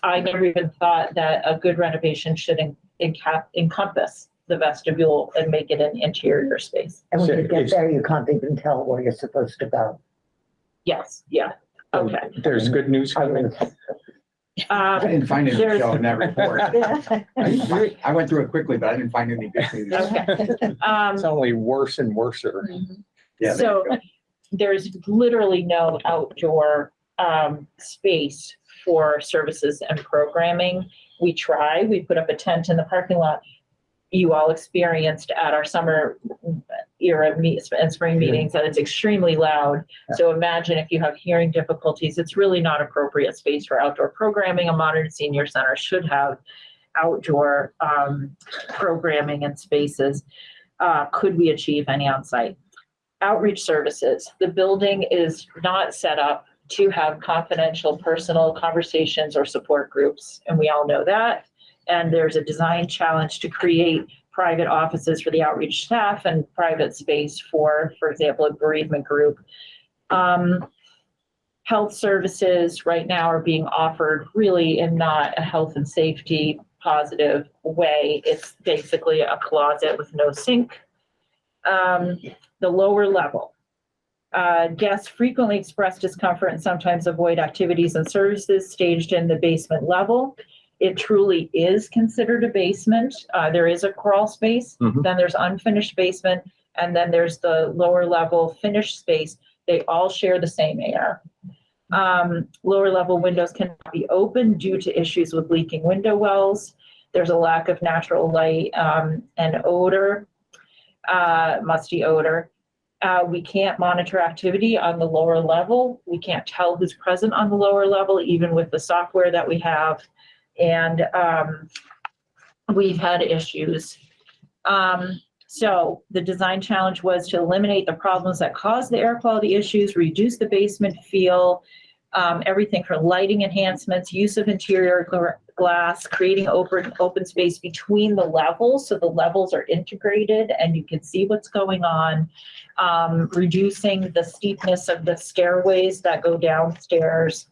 I never even thought that a good renovation should encompass the vestibule and make it an interior space. And when you get there, you can't even tell where you're supposed to go. Yes, yeah, okay. There's good news coming. I didn't find any show in that report. I went through it quickly, but I didn't find any good news. Okay. It's only worse and worser. Yeah, So there's literally no outdoor space for services and programming. We put up a tent in the parking lot. You all experienced at our summer era and spring meetings that it's extremely loud. So imagine if you have hearing difficulties, it's really not appropriate space for outdoor programming. A modern senior center should have outdoor programming and spaces. Could we achieve any on-site? Outreach services. The building is not set up to have confidential personal conversations or support groups, and we all know that. And there's a design challenge to create private offices for the outreach staff and private space for example, a bereavement group. Health services right now are being offered really in not a health and safety positive way. It's basically a closet with no sink. The lower level. Guests frequently express discomfort and sometimes avoid activities and services staged in the basement level. It truly is considered a basement. There is a crawl space, then there's unfinished basement, and then there's the lower level finished space. They all share the same air. Lower level windows cannot be opened due to issues with leaking window wells. There's a lack of natural light and odor, musty odor. We can't monitor activity on the lower level. We can't tell who's present on the lower level, even with the software that we have. And we've had issues. So the design challenge was to eliminate the problems that cause the air quality issues, reduce the basement feel, everything from lighting enhancements, use of interior glass, creating open space between the levels so the levels are integrated and you can see what's going on, reducing the steepness of the stairways that go downstairs.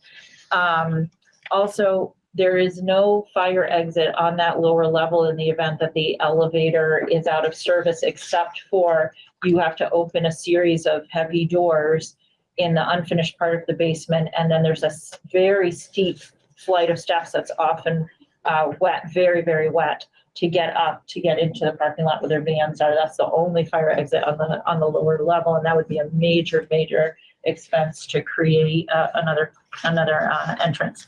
Also, there is no fire exit on that lower level in the event that the elevator is out of service, except for you have to open a series of heavy doors in the unfinished part of the basement. And then there's a very steep flight of steps that's often wet, very, very wet, to get up, to get into the parking lot where their vans are. That's the only fire exit on the lower level. And that would be a major, major expense to create another entrance.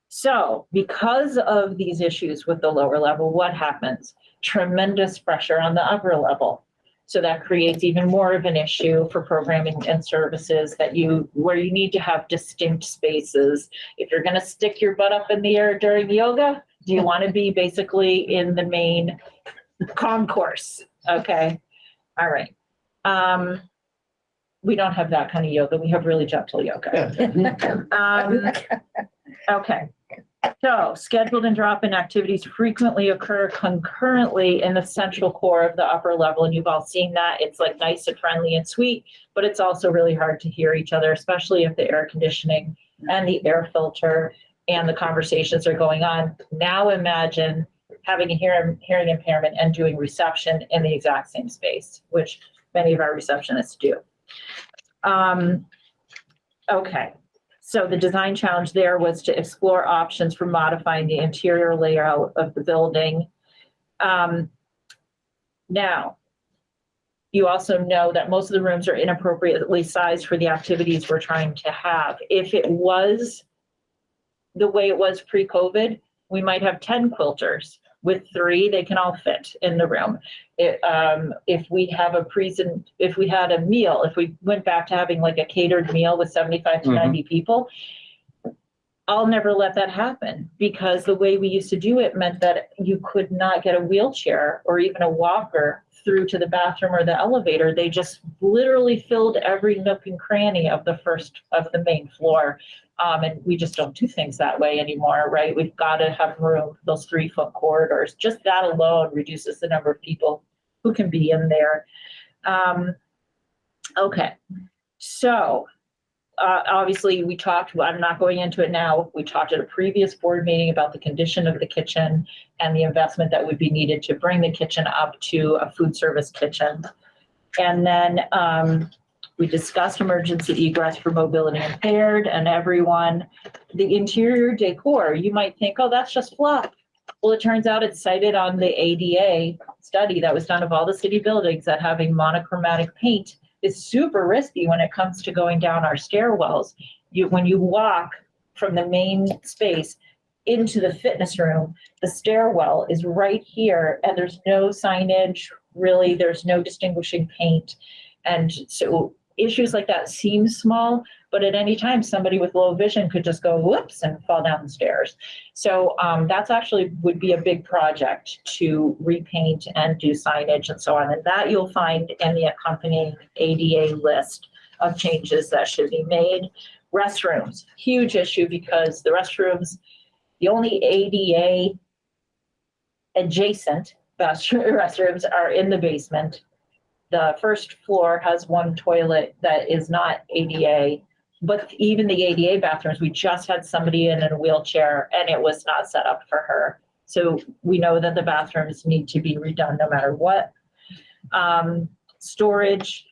So because of these issues with the lower level, what happens? Tremendous pressure on the upper level. So that creates even more of an issue for programming and services where you need to have distinct spaces. If you're going to stick your butt up in the air during yoga, do you want to be basically in the main concourse? Okay. All right. We don't have that kind of yoga. We have really gentle yoga. Okay. So scheduled and drop-in activities frequently occur concurrently in the central core of the upper level. And you've all seen that. It's like nice and friendly and sweet, but it's also really hard to hear each other, especially if the air conditioning and the air filter and the conversations are going on. Now imagine having a hearing impairment and doing reception in the exact same space, which many of our receptionists do. Okay. So the design challenge there was to explore options for modifying the interior layout of the building. Now, you also know that most of the rooms are inappropriately sized for the activities we're trying to have. If it was the way it was pre-COVID, we might have 10 quilters. With 3, they can all fit in the room. If we had a meal, if we went back to having like a catered meal with 75 to 90 people, I'll never let that happen, because the way we used to do it meant that you could not get a wheelchair or even a walker through to the bathroom or the elevator. They just literally filled every nook and cranny of the main floor. And we just don't do things that way anymore, right? We've got to have room, those 3-foot corridors. Just that alone reduces the number of people who can be in there. Okay, so obviously we talked, I'm not going into it now, we talked at a previous board meeting about the condition of the kitchen and the investment that would be needed to bring the kitchen up to a food service kitchen. And then we discussed emergency egress for mobility impaired and everyone. The interior decor, you might think, oh, that's just fluff. Well, it turns out it's cited on the ADA study that was done of all the city buildings that having monochromatic paint is super risky when it comes to going down our stairwells. When you walk from the main space into the fitness room, the stairwell is right here and there's no signage, really, there's no distinguishing paint. And so issues like that seem small, but at any time, somebody with low vision could just go whoops and fall down the stairs. So that's actually would be a big project to repaint and do signage and so on. And that you'll find in the accompanying ADA list of changes that should be made. Restrooms, huge issue, because the restrooms, the only ADA adjacent restrooms are in the basement. The first floor has one toilet that is not ADA, but even the ADA bathrooms, we just had somebody in a wheelchair and it was not set up for her. So we know that the bathrooms need to be redone no matter what. Storage,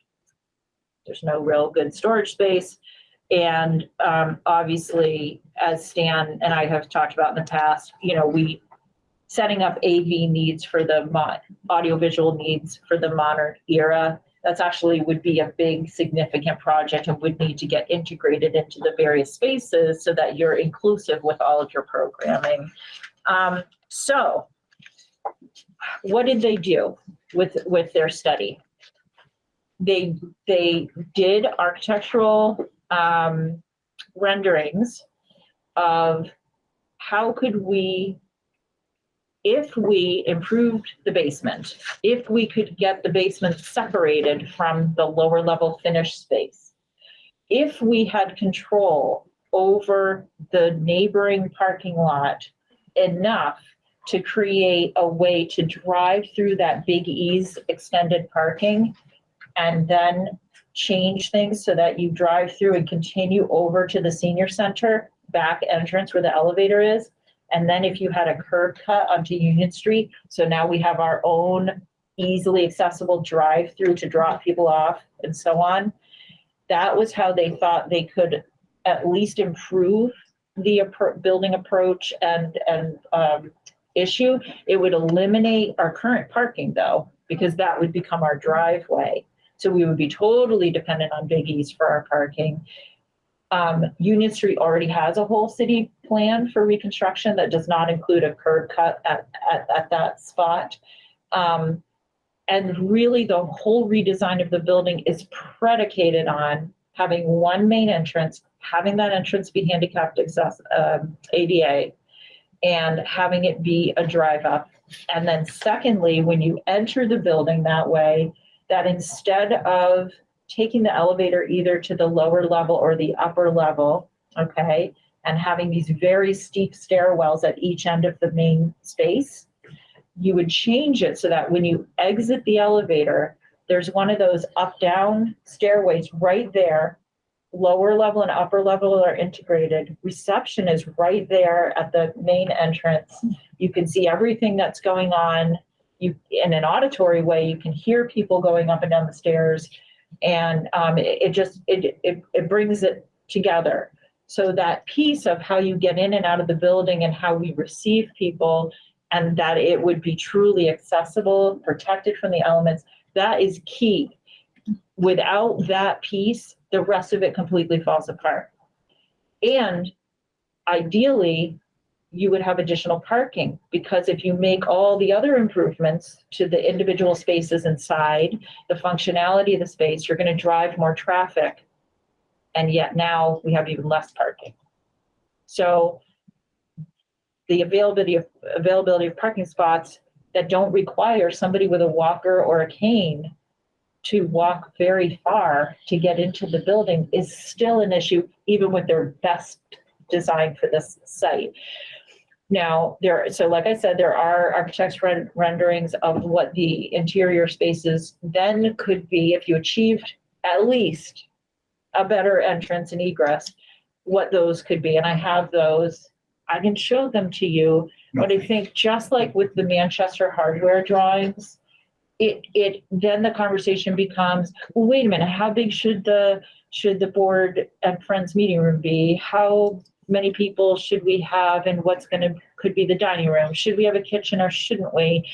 there's no real good storage space. And obviously, as Stan and I have talked about in the past, setting up AV needs for the audiovisual needs for the modern era. That's actually would be a big significant project and would need to get integrated into the various spaces so that you're inclusive with all of your programming. So what did they do with their study? They did architectural renderings of how could we, if we improved the basement, if we could get the basement separated from the lower level finished space, if we had control over the neighboring parking lot enough to create a way to drive through that Big E's extended parking and then change things so that you drive through and continue over to the senior center back entrance where the elevator is. And then if you had a curb cut onto Union Street, so now we have our own easily accessible drive through to drop people off and so on. That was how they thought they could at least improve the building approach and issue. It would eliminate our current parking though, because that would become our driveway. So we would be totally dependent on Big E's for our parking. Union Street already has a whole city plan for reconstruction that does not include a curb cut at that spot. And really the whole redesign of the building is predicated on having one main entrance, having that entrance be handicapped access, ADA, and having it be a drive up. And then secondly, when you enter the building that way, that instead of taking the elevator either to the lower level or the upper level, okay, and having these very steep stairwells at each end of the main space, you would change it so that when you exit the elevator, there's one of those up-down stairways right there. Lower level and upper level are integrated. Reception is right there at the main entrance. You can see everything that's going on. You, in an auditory way, you can hear people going up and down the stairs, and it brings it together. So that piece of how you get in and out of the building and how we receive people, and that it would be truly accessible, protected from the elements, that is key. Without that piece, the rest of it completely falls apart. And ideally, you would have additional parking, because if you make all the other improvements to the individual spaces inside, the functionality of the space, you're going to drive more traffic. And yet now we have even less parking. So the availability of parking spots that don't require somebody with a walker or a cane to walk very far to get into the building is still an issue, even with their best design for this site. Now, so like I said, there are architects' renderings of what the interior spaces then could be if you achieved at least a better entrance and egress, what those could be. And I have those. I can show them to you, but I think just like with the Manchester hardware drawings, then the conversation becomes, well, wait a minute, how big should the board and friends meeting room be? How many people should we have, and could be the dining room? Should we have a kitchen or shouldn't we?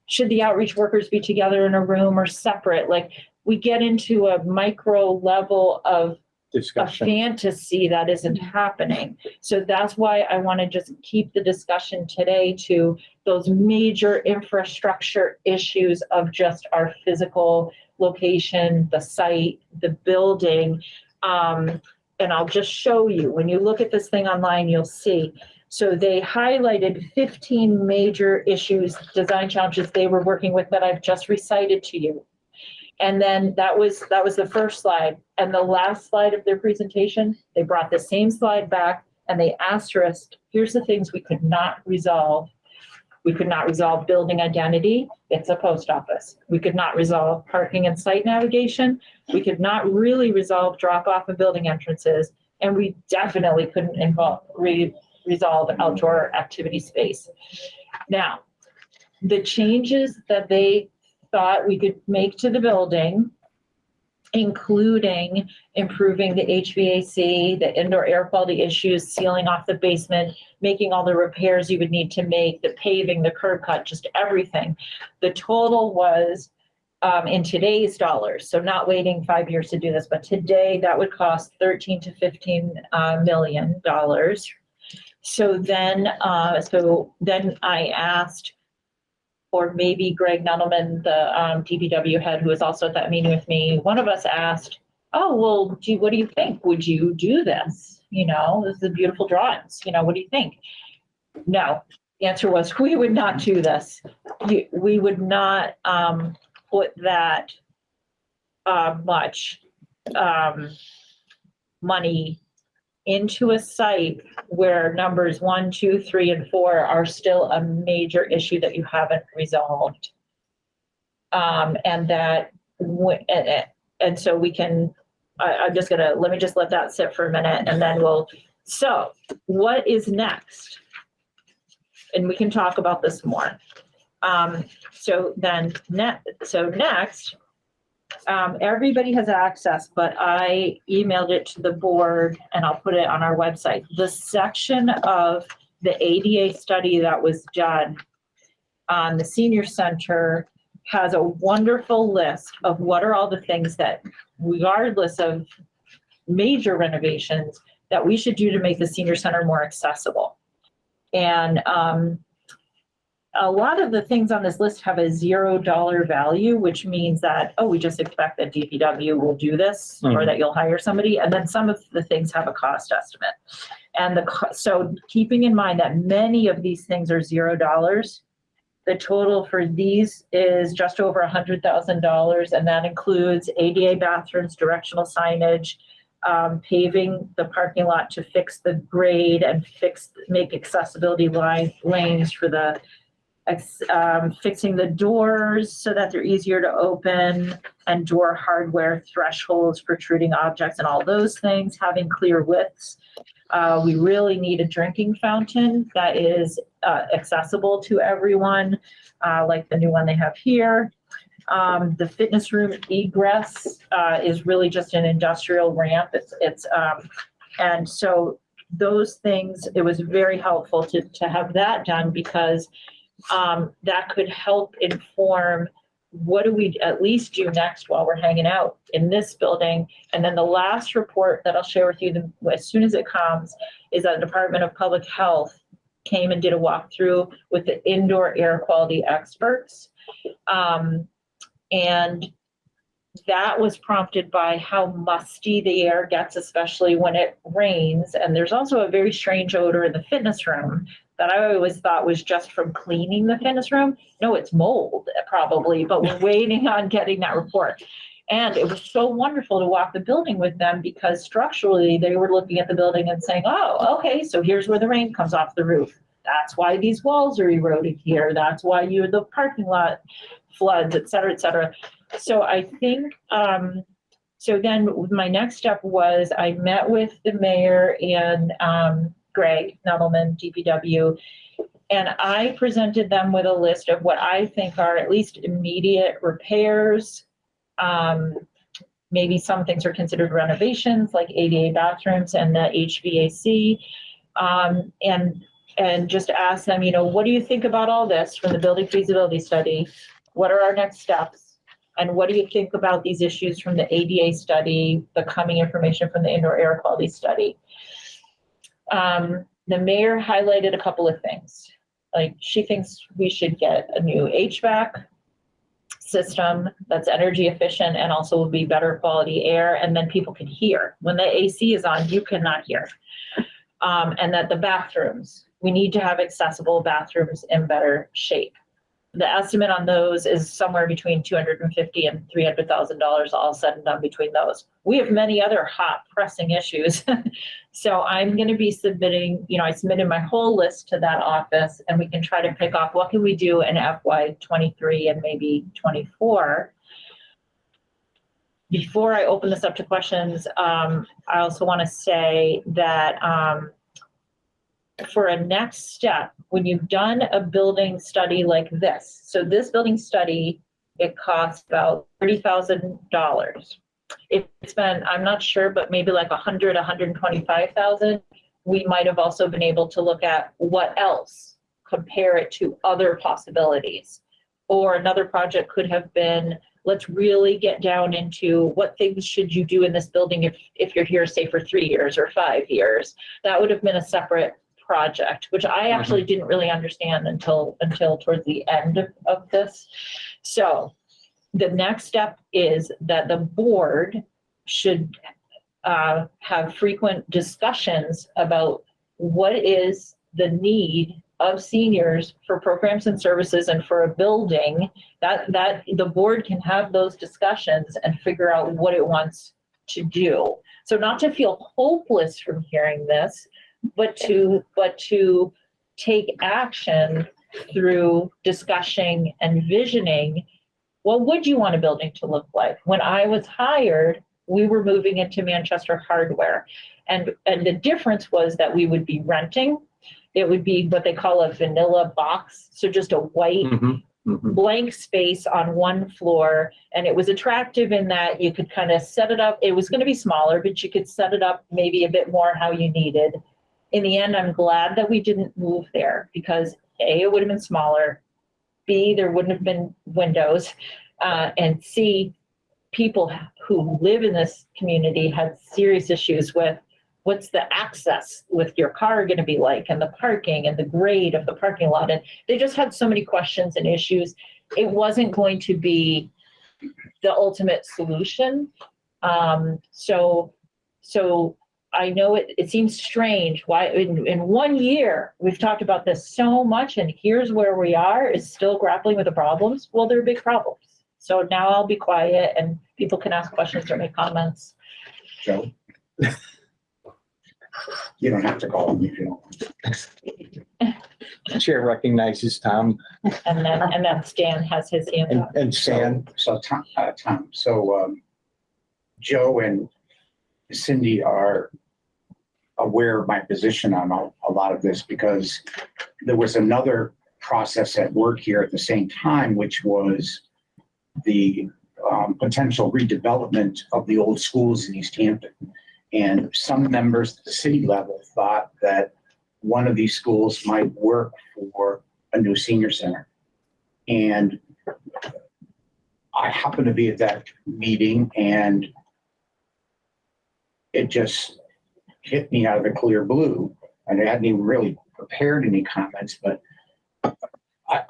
Should the outreach workers be together in a room or separate? Like, we get into a micro level of discussion, a fantasy that isn't happening. So that's why I want to just keep the discussion today to those major infrastructure issues of just our physical location, the site, the building. And I'll just show you, when you look at this thing online, you'll see. So they highlighted 15 major issues, design challenges they were working with that I've just recited to you. And then that was the first slide. And the last slide of their presentation, they brought the same slide back and they asterisked, here's the things we could not resolve. We could not resolve building identity. It's a post office. We could not resolve parking and site navigation. We could not really resolve drop off and building entrances. And we definitely couldn't resolve outdoor activity space. Now, the changes that they thought we could make to the building, including improving the HVAC, the indoor air quality issues, sealing off the basement, making all the repairs you would need to make, the paving, the curb cut, just everything. The total was, in today's dollars, so not waiting 5 years to do this, but today that would cost $13 to $15 million. So then I asked, or maybe Greg Nuttleman, the DPW head, who was also at that meeting with me, one of us asked, oh, well, gee, what do you think? Would you do this? This is beautiful drawings. What do you think? No. The answer was, we would not do this. We would not put that much money into a site where numbers 1, 2, 3, and 4 are still a major issue that you haven't resolved. And that, and so we can, I'm just gonna, let me just let that sit for a minute and then so what is next? And we can talk about this more. So next, everybody has access, but I emailed it to the board and I'll put it on our website. The section of the ADA study that was done on the senior center has a wonderful list of what are all the things that, regardless of major renovations, that we should do to make the senior center more accessible. And a lot of the things on this list have a $0 value, which means that, oh, we just expect that DPW will do this or that you'll hire somebody. And then some of the things have a cost estimate. And so keeping in mind that many of these things are $0, the total for these is just over $100,000. And that includes ADA bathrooms, directional signage, paving the parking lot to fix the grade and make accessibility lanes for the fixing the doors so that they're easier to open, and door hardware thresholds, protruding objects, and all those things, having clear widths. We really need a drinking fountain that is accessible to everyone, like the new one they have here. The fitness room egress is really just an industrial ramp. And so those things, it was very helpful to have that done, because that could help inform what do we at least do next while we're hanging out in this building. And then the last report that I'll share with you as soon as it comes is that the Department of Public Health came and did a walkthrough with the indoor air quality experts. And that was prompted by how musty the air gets, especially when it rains. And there's also a very strange odor in the fitness room that I always thought was just from cleaning the fitness room. No, it's mold probably, but we're waiting on getting that report. And it was so wonderful to walk the building with them, because structurally they were looking at the building and saying, oh, okay, so here's where the rain comes off the roof. That's why these walls are eroded here. That's why the parking lot floods, et cetera, et cetera. So I think, so then my next step was I met with the mayor and Greg Nettleman, DPW, and I presented them with a list of what I think are at least immediate repairs. Maybe some things are considered renovations, like ADA bathrooms and the HVAC, and just ask them, what do you think about all this from the building feasibility study? What are our next steps? And what do you think about these issues from the ADA study, the coming information from the indoor air quality study? The mayor highlighted a couple of things. Like, she thinks we should get a new HVAC system that's energy efficient and also will be better quality air, and then people can hear. When the AC is on, you cannot hear. And that the bathrooms, we need to have accessible bathrooms in better shape. The estimate on those is somewhere between $250,000 and $300,000, all said and done between those. We have many other hot pressing issues. So I'm going to be submitting, I submitted my whole list to that office, and we can try to pick off what can we do in FY23 and maybe 24. Before I open this up to questions, I also want to say that for a next step, when you've done a building study like this, so this building study, it costs about $30,000. It's been, I'm not sure, but maybe like $125,000. We might have also been able to look at what else, compare it to other possibilities. Or another project could have been, let's really get down into what things should you do in this building if you're here, say, for 3 years or 5 years. That would have been a separate project, which I actually didn't really understand until towards the end of this. So the next step is that the board should have frequent discussions about what is the need of seniors for programs and services and for a building, that the board can have those discussions and figure out what it wants to do. So not to feel hopeless from hearing this, but to take action through discussing and visioning. What would you want a building to look like? When I was hired, we were moving into Manchester Hardware. And the difference was that we would be renting. It would be what they call a vanilla box. So just a white blank space on one floor. And it was attractive in that you could kind of set it up. It was going to be smaller, but you could set it up maybe a bit more how you needed. In the end, I'm glad that we didn't move there because A, it would have been smaller. B, there wouldn't have been windows. And C, people who live in this community had serious issues with what's the access with your car going to be like, and the parking and the grade of the parking lot. And they just had so many questions and issues. It wasn't going to be the ultimate solution. So I know it seems strange why in 1 year, we've talked about this so much, and here's where we are, is still grappling with the problems. Well, they're big problems. So now I'll be quiet and people can ask questions or make comments. Joe? You don't have to call him if you don't. Chair recognizes Tom And then Stan has his hand up. and Stan. So Tom, Joe and Cindy are aware of my position on a lot of this because there was another process at work here at the same time, which was the potential redevelopment of the old schools in Easthampton. And some members at the city level thought that one of these schools might work for a new senior center. And I happened to be at that meeting and it just hit me out of the clear blue. And I hadn't even really prepared any comments, but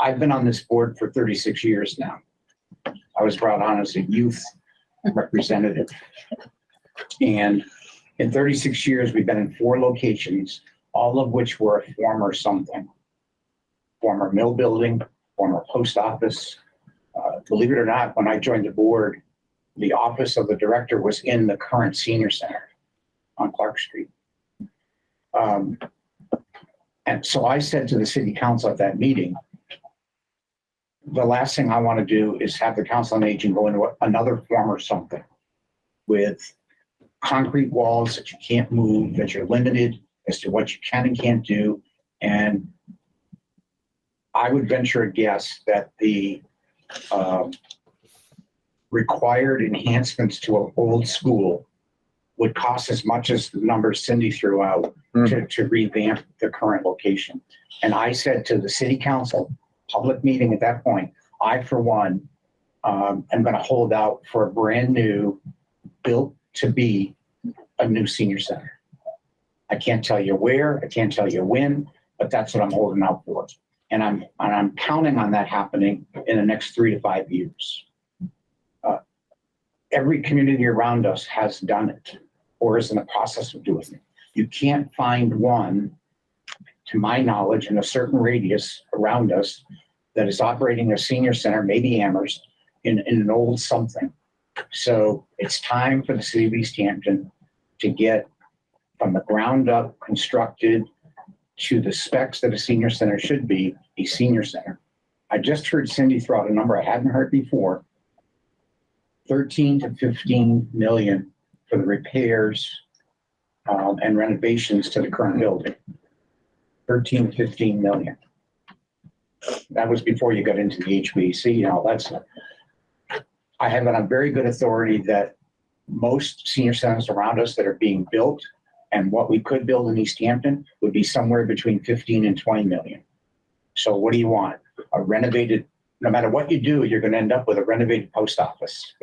I've been on this board for 36 years now. I was brought on as a youth representative. And in 36 years, we've been in 4 locations, all of which were a former something. Former mill building, former post office. Believe it or not, when I joined the board, the office of the director was in the current senior center on Clark Street. And so I said to the city council at that meeting, the last thing I want to do is have the council on aging go into another former something with concrete walls that you can't move, that you're limited as to what you can and can't do. And I would venture a guess that the required enhancements to an old school would cost as much as the numbers Cindy threw out to revamp the current location. And I said to the city council, public meeting at that point, I, for one, am going to hold out for a brand new, built to be a new senior center. I can't tell you where, I can't tell you when, but that's what I'm holding out for. And I'm counting on that happening in the next 3 to 5 years. Every community around us has done it or is in the process of doing it. You can't find one, to my knowledge, in a certain radius around us that is operating a senior center, maybe Amherst, in an old something. So it's time for the city of Easthampton to get from the ground up constructed to the specs that a senior center should be, a senior center. I just heard Cindy throw out a number I hadn't heard before, 13 to 15 million for the repairs and renovations to the current building. 13 to 15 million. That was before you got into the HVAC and all that stuff. I have it on very good authority that most senior centers around us that are being built and what we could build in Easthampton would be somewhere between 15 and 20 million. So what do you want? A renovated, no matter what you do, you're going to end up with a renovated post office.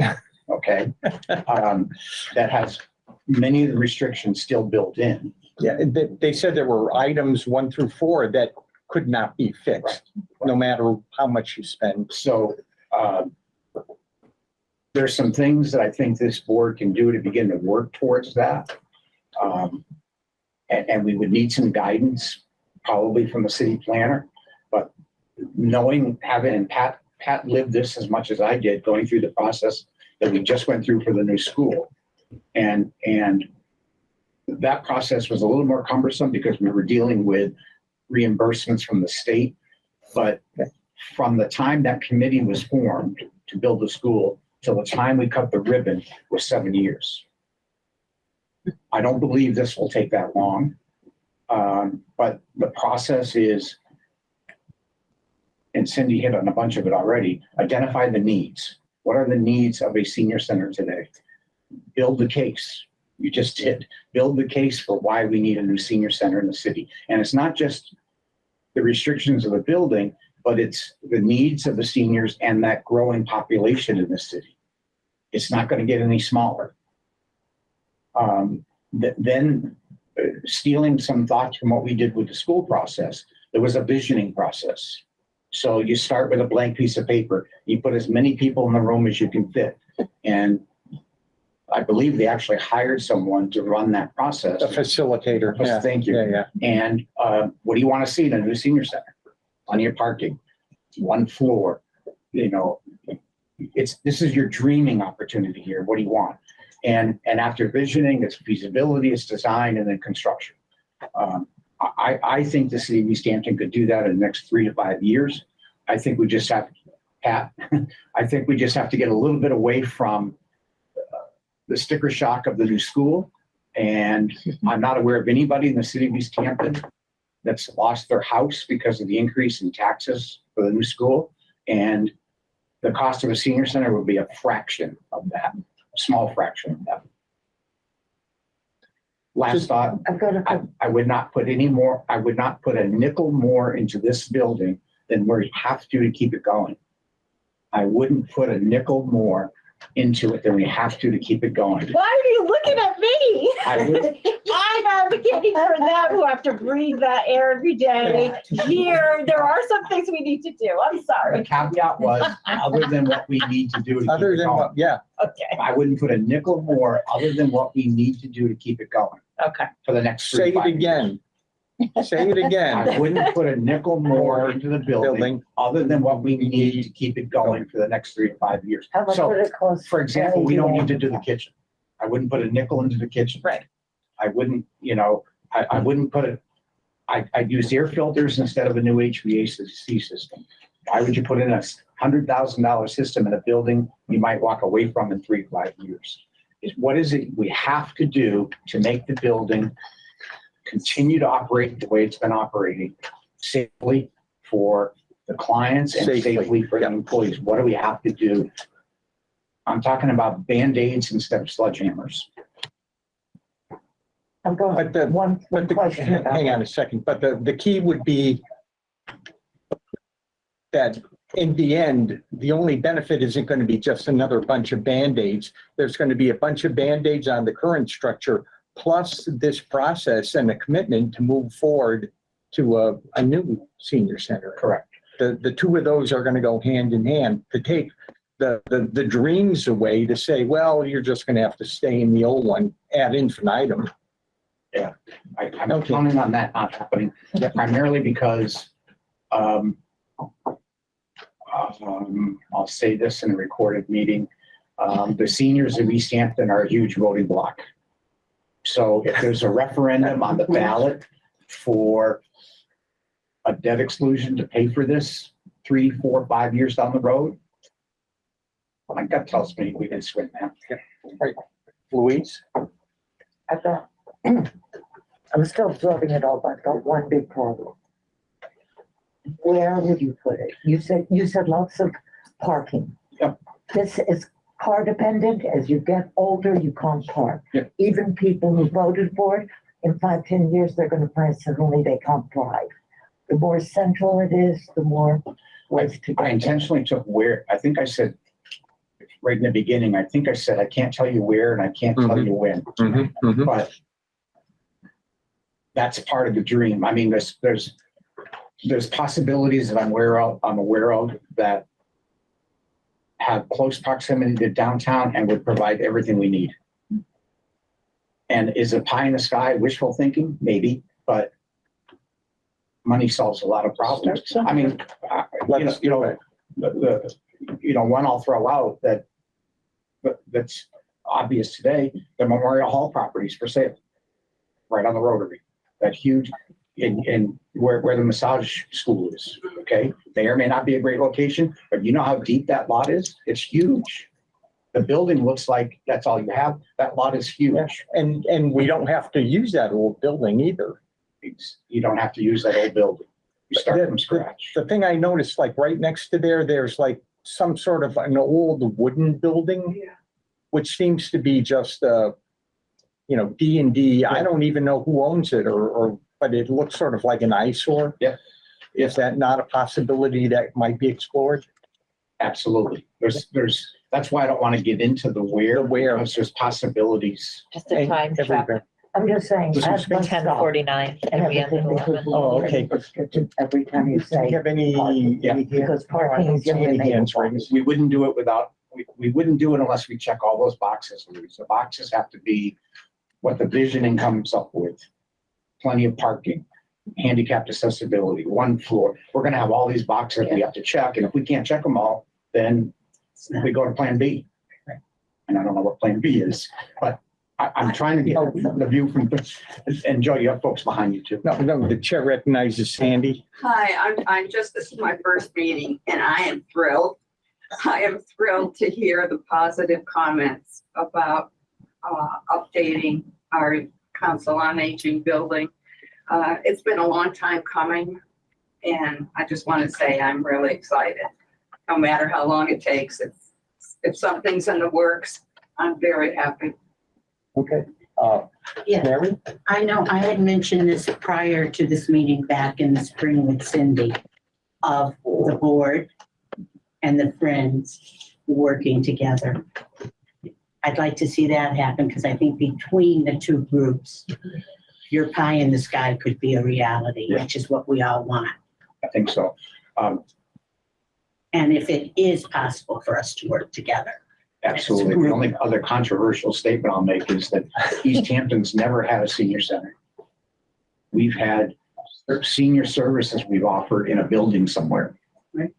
Okay. That has many of the restrictions still built in. Yeah, they said there were items 1 through 4 that could not be fixed, no matter how much you spend. So there's some things that I think this board can do to begin to work towards that. And we would need some guidance, probably from the city planner, but knowing, having, and Pat lived this as much as I did, going through the process that we just went through for the new school. And that process was a little more cumbersome because we were dealing with reimbursements from the state. But from the time that committee was formed to build the school till the time we cut the ribbon was 7 years. I don't believe this will take that long. But the process is, and Cindy hit on a bunch of it already, identify the needs. What are the needs of a senior center today? Build the case. You just did. Build the case for why we need a new senior center in the city. And it's not just the restrictions of the building, but it's the needs of the seniors and that growing population in the city. It's not going to get any smaller. Then stealing some thoughts from what we did with the school process, there was a visioning process. So you start with a blank piece of paper. You put as many people in the room as you can fit. And I believe they actually hired someone to run that process. A facilitator. Yeah. Thank you. Yeah. And what do you want to see in a new senior center? Plenty of parking, one floor, you know, this is your dreaming opportunity here. What do you want? And after visioning, it's feasibility, it's design, and then construction. I think the city of Easthampton could do that in the next 3 to 5 years. I think we just have, Pat, I think we just have to get a little bit away from the sticker shock of the new school. And I'm not aware of anybody in the city of Easthampton that's lost their house because of the increase in taxes for the new school. And the cost of a senior center would be a fraction of that, a small fraction of that. Last thought, I would not put any more, I would not put a nickel more into this building than we have to keep it going. I wouldn't put a nickel more into it than we have to keep it going. Why are you looking at me? I would, I'm advocating for them who have to breathe that air every day. Here, there are some things we need to do. I'm the sorry. caveat was, other than what we need to do to keep Other it than going. what, yeah. Okay, I wouldn't put a nickel more other than what we need to do to keep it going okay. for the next 3 Say to it 5 years. again. Say it again. I wouldn't put a nickel more into the building other than what we need to keep it going for the next 3 to 5 years. How much So, would it cost? for example, we don't need to do the kitchen. I wouldn't put a nickel into the kitchen. Right. I wouldn't, you know, I wouldn't put it, I'd use air filters instead of a new HVAC system. Why would you put in a $100,000 system in a building you might walk away from in 3 to 5 years? What is it we have to do to make the building continue to operate the way it's been operating safely for the clients and safely for the employees? What do we have to do? I'm talking about Band-Aids instead of sledgehammers. I'm going, But the- one But the, question. about hang on a second, but the key would be that in the end, the only benefit isn't going to be just another bunch of Band-Aids. There's going to be a bunch of Band-Aids on the current structure, plus this process and a commitment to move forward to a new senior center. Correct. The two of those are going to go hand in hand to take the dreams away, to say, well, you're just going to have to stay in the old one ad infinitum. I'm Okay. counting on that not happening, primarily because I'll say this in a recorded meeting. The seniors of Easthampton are a huge voting bloc. So if there's a referendum on the ballot for a debt exclusion to pay for this 3, 4, 5 years down the road, my gut tells me we can swing that. Louise? I'm still absorbing it all, but I've got one big problem. Where would you put it? You said lots of parking. Yep. This is car dependent. As you get older, you can't park. Yep. Even people who voted for it, in 5, 10 years, they're going to find suddenly they can't drive. The more central it is, the more ways to I get there. intentionally took where, I think I said right in the beginning, I think I said, I can't tell you where and I can't tell you when, but that's part of the dream. I mean, there's possibilities that I'm aware of that have close proximity to downtown and would provide everything we need. And is it pie in the sky, wishful thinking? Maybe, but money solves a lot of problems. I mean, Let's do it. one I'll throw out that's obvious today, the Memorial Hall properties for sale, right on the Rotary, that huge, in where the massage school is, okay? May or may not be a great location, but you know how deep that lot is? It's huge. The building looks like that's all you have. That lot is huge. And we don't have to use that old building either. You don't have to use that old building. You start from scratch. The thing I noticed, like right next to there's like some sort of an old wooden building, which seems to be just D&D. I don't even know who owns it but it looks sort of like an eyesore. Yeah. Is that not a possibility that might be explored? Absolutely. That's why I don't want to get into the where, because there's possibilities. Just a time check. Everywhere. I'm just saying. This I is have my stuff 10:49. And And we ended everything because 11. Oh, okay. every time you Do say. you have any? Because parking is Any hands eliminated. raised? We wouldn't do it we wouldn't do it unless we check all those boxes. The boxes have to be what the visioning comes up with. Plenty of parking, handicapped accessibility, one floor. We're going to have all these boxes we have to check. And if we can't check them all, then we go to plan B. And I don't know what plan B is, but I'm trying to get the view from, and Joe, you have folks behind you too. No, the chair recognizes Sandy. Hi, this is my first meeting and I am thrilled. I am thrilled to hear the positive comments about updating our Council on Aging building. It's been a long time coming and I just want to say I'm really excited. No matter how long it takes, if something's in the works, I'm very happy. Okay. Yeah, Mary? I know I had mentioned this prior to this meeting back in the spring with Cindy of the board and the friends working together. I'd like to see that happen because I think between the two groups, your pie in the sky could be a reality, which is what we all want. I think so. And if it is possible for us to work together. Absolutely. The only other controversial statement I'll make is that Easthampton's never had a senior center. We've had senior services we've offered in a building somewhere,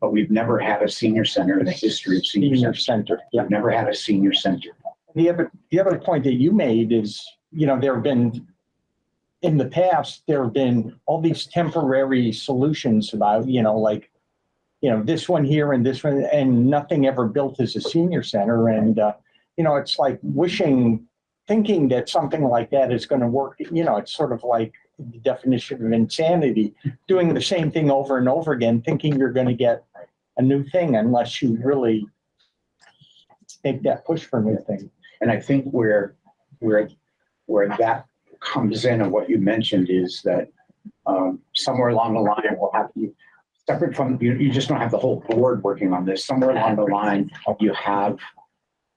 but we've never had a senior center in the history of senior center. We've never had a senior center. The other point that you made is, there have been, in the past, there have been all these temporary solutions about, this one here and this one, and nothing ever built as a senior center. And, it's like thinking that something like that is going to work. It's sort of like the definition of insanity, doing the same thing over and over again, thinking you're going to get a new thing unless you really make that push for a new thing. And I think where that comes in and what you mentioned is that somewhere along the line we'll have you separate from you just don't have the whole board working on this. Somewhere along the line you have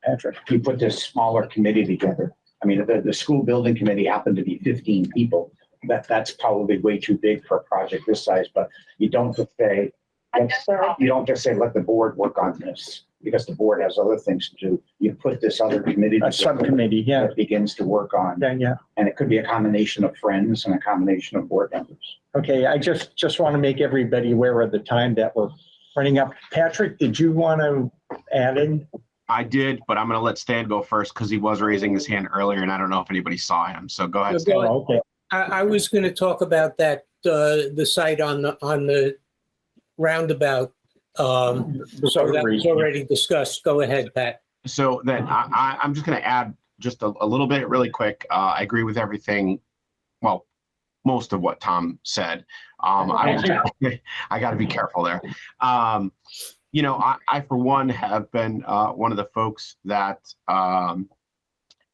Patrick, you put this smaller committee together. I mean, the school building committee happened to be 15 people. That's probably way too big for a project this size, but you don't just say let the board work on this because the board has other things to do. You put this other committee, A subcommittee, that begins to work on. Yeah. And it could be a combination of friends and a combination of board members. Okay, I just want to make everybody aware of the time that we're running up. Patrick, did you want to add in? I did, but I'm going to let Stan go first because he was raising his hand earlier, and I don't know if anybody saw him. So go ahead, Stan. Oh, okay. I was going to talk about that, the site on the roundabout. So that was already discussed. Go ahead, Pat. So then I'm just going to add just a little bit really quick. I agree with everything. Well, most of what Tom said. I got to be careful there. I for one have been one of the folks that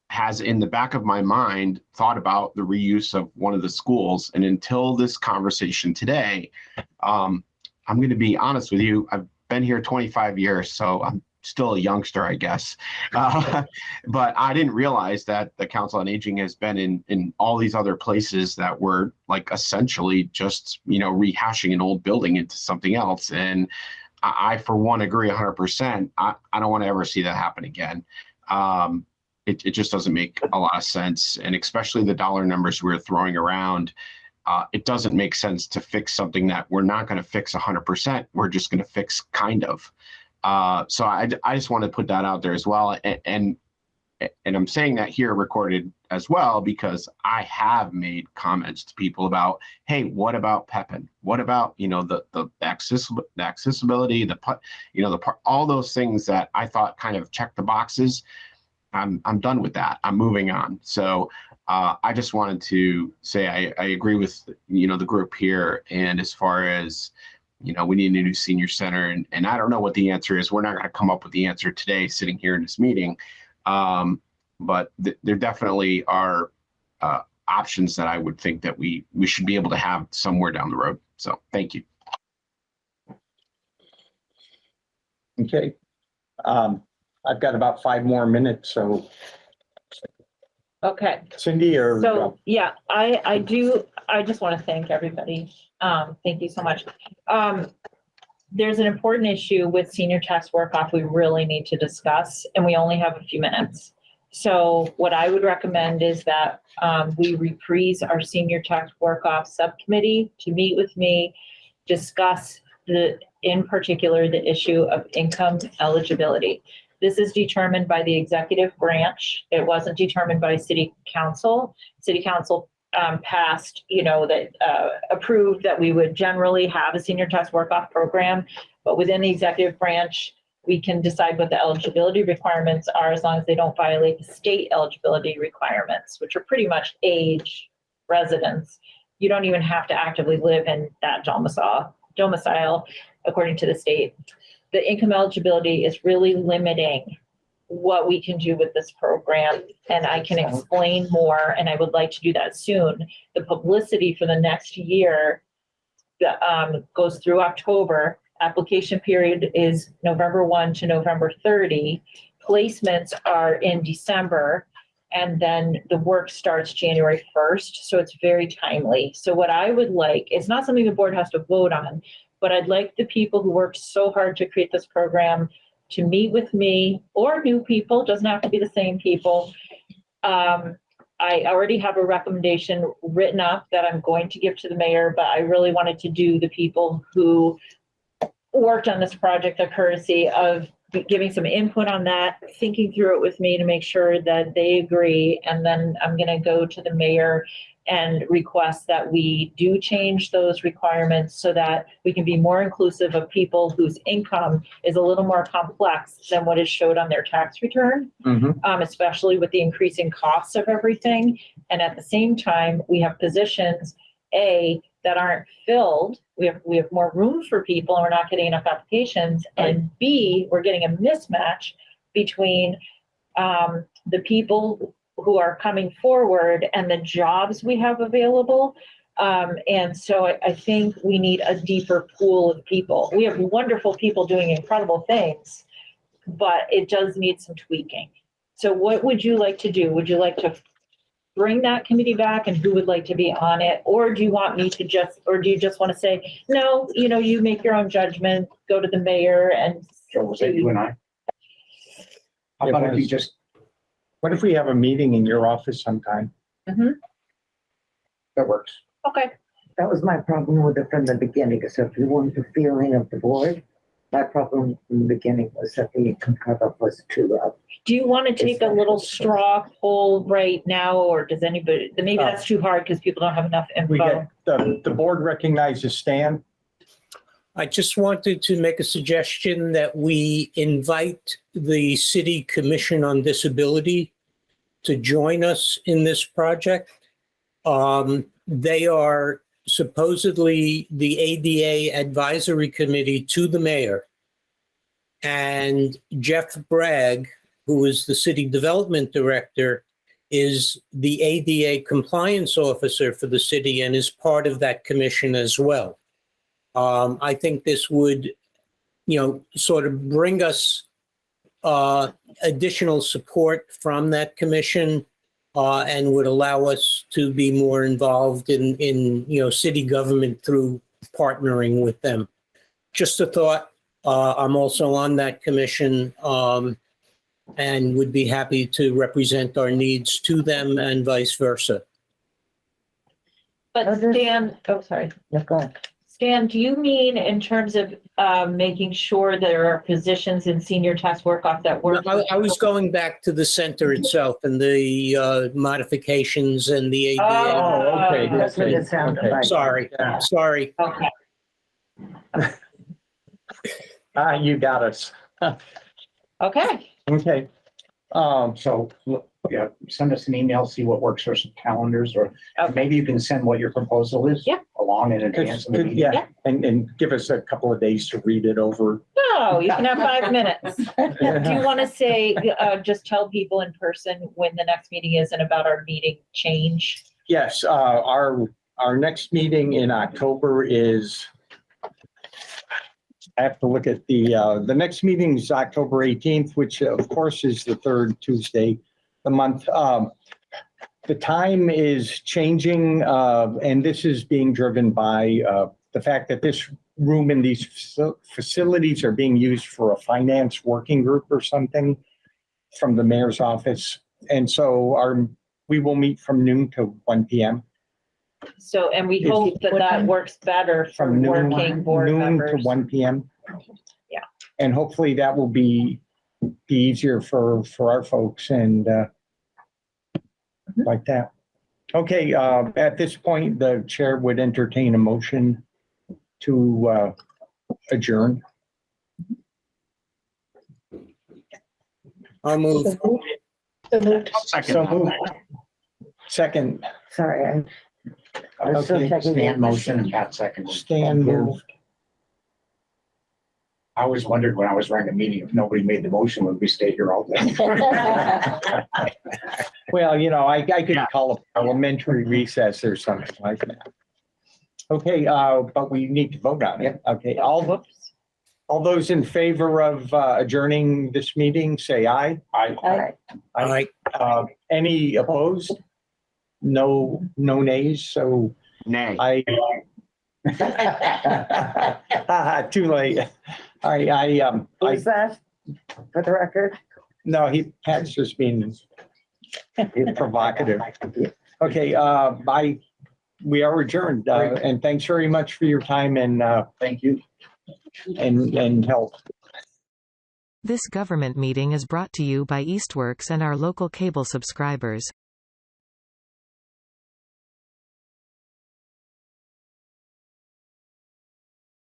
has in the back of my mind thought about the reuse of one of the schools. And until this conversation today, I'm going to be honest with you. I've been here 25 years, so I'm still a youngster, I guess. But I didn't realize that the Council on Aging has been in all these other places that were like essentially just, rehashing an old building into something else. And I for one, agree 100%. I don't want to ever see that happen again. It just doesn't make a lot of sense. And especially the dollar numbers we're throwing around, it doesn't make sense to fix something that we're not going to fix 100%. We're just going to fix kind of. So I just want to put that out there as well. And and I'm saying that here recorded as well, because I have made comments to people about, hey, what about Pepin? What about, the accessibility, all those things that I thought kind of checked the boxes. I'm done with that. I'm moving on. So I just wanted to say I agree with the group here. And as far as we need a new senior center, and I don't know what the answer is. We're not going to come up with the answer today, sitting here in this meeting. But there definitely are options that I would think that we should be able to have somewhere down the road. So thank you. Okay. I've got about 5 more minutes, so Okay. Cindy or So, yeah, I just want to thank everybody. Thank you so much. There's an important issue with senior tax work-off we really need to discuss, and we only have a few minutes. So what I would recommend is that we reprise our senior tax work-off subcommittee to meet with me, discuss in particular, the issue of income eligibility. This is determined by the executive branch. It wasn't determined by city council. City council passed, approved that we would generally have a senior tax work-off program, but within the executive branch, we can decide what the eligibility requirements are as long as they don't violate the state eligibility requirements, which are pretty much age, residence. You don't even have to actively live in that domicile according to the state. The income eligibility is really limiting what we can do with this program, and I can explain more, and I would like to do that soon. The publicity for the next year goes through October. Application period is November 1 to November 30. Placements are in December, and then the work starts January 1st, so it's very timely. So what I would like, it's not something the board has to vote on, but I'd like the people who worked so hard to create this program to meet with me, or new people, doesn't have to be the same people. I already have a recommendation written up that I'm going to give to the mayor, but I really wanted to do the people who worked on this project a courtesy of giving some input on that, thinking through it with me to make sure that they agree. And then I'm going to go to the mayor and request that we do change those requirements so that we can be more inclusive of people whose income is a little more complex than what is showed on their tax return, especially with the increasing costs of everything. And at the same time, we have positions, A, that aren't filled. We have more room for people and we're not getting enough applications. And B, we're getting a mismatch between the people who are coming forward and the jobs we have available. And so I think we need a deeper pool of people. We have wonderful people doing incredible things, but it does need some tweaking. So what would you like to do? Would you like to bring that committee back, and who would like to be on it? Or do you want me to or do you just want to say, no, you make your own judgment, go to the mayor and. Joe, was that you and I? How about if you just. What if we have a meeting in your office sometime? That works. Okay. That was my problem with it from the beginning. So if you want the feeling of the board, my problem from the beginning was that the income cutoff was too low. Do you want to take a little straw poll right now, or does anybody, maybe that's too hard because people don't have enough We info. get, the board recognizes Stan. I just wanted to make a suggestion that we invite the City Commission on Disability to join us in this project. They are supposedly the ADA Advisory Committee to the mayor. And Jeff Bragg, who is the City Development Director, is the ADA Compliance Officer for the city and is part of that commission as well. I think this would, sort of bring us additional support from that commission and would allow us to be more involved in city government through partnering with them. Just a thought. I'm also on that commission and would be happy to represent our needs to them and vice versa. But Stan, sorry. Yeah, go ahead. Stan, do you mean in terms of making sure there are positions in senior task work off that work? I was going back to the center itself and the modifications and the ADA. Oh, okay. That's what it sounded like. Sorry, Yeah. sorry. Okay. You got us. Okay. Okay. So, look, yeah, send us an email, see what works for some calendars, or Okay. maybe you can send what your proposal is. Yeah. Along in advance of the meeting. Yeah, and give us a couple of days to read it over. No, you can have 5 minutes. Do you want to say, just tell people in person when the next meeting is and about our meeting change? Yes, our next meeting in October is, I have to look at the next meeting is October 18th, which of course is the third Tuesday of the month. The time is changing, and this is being driven by the fact that this room and these facilities are being used for a finance working group or something from the mayor's office. And so we will meet from noon to 1 p.m. So, and we hope that that works better for From working board noon members. to 1 p.m. Yeah. And hopefully that will be easier for our folks and like that. Okay, at this point, the chair would entertain a motion to adjourn. I'll move. So moved. So moved. Second, Sorry, I was still Okay, checking. Stan in. motion and Pat second. Stan moved. I always wondered when I was running a meeting, if nobody made the motion, would we stay here all day? Well, I could Yeah. call a parliamentary recess or something like that. Okay, but we need to vote on it. Okay, all those in favor of adjourning this meeting, say aye. All right. All right. Any opposed? No nays, so Nay. too late. All right, Who's that, for the record? no, Pat's just being provocative. Okay, we are adjourned, and thanks very much for your time and Thank you. and help. This government meeting is brought to you by Eastworks and our local cable subscribers.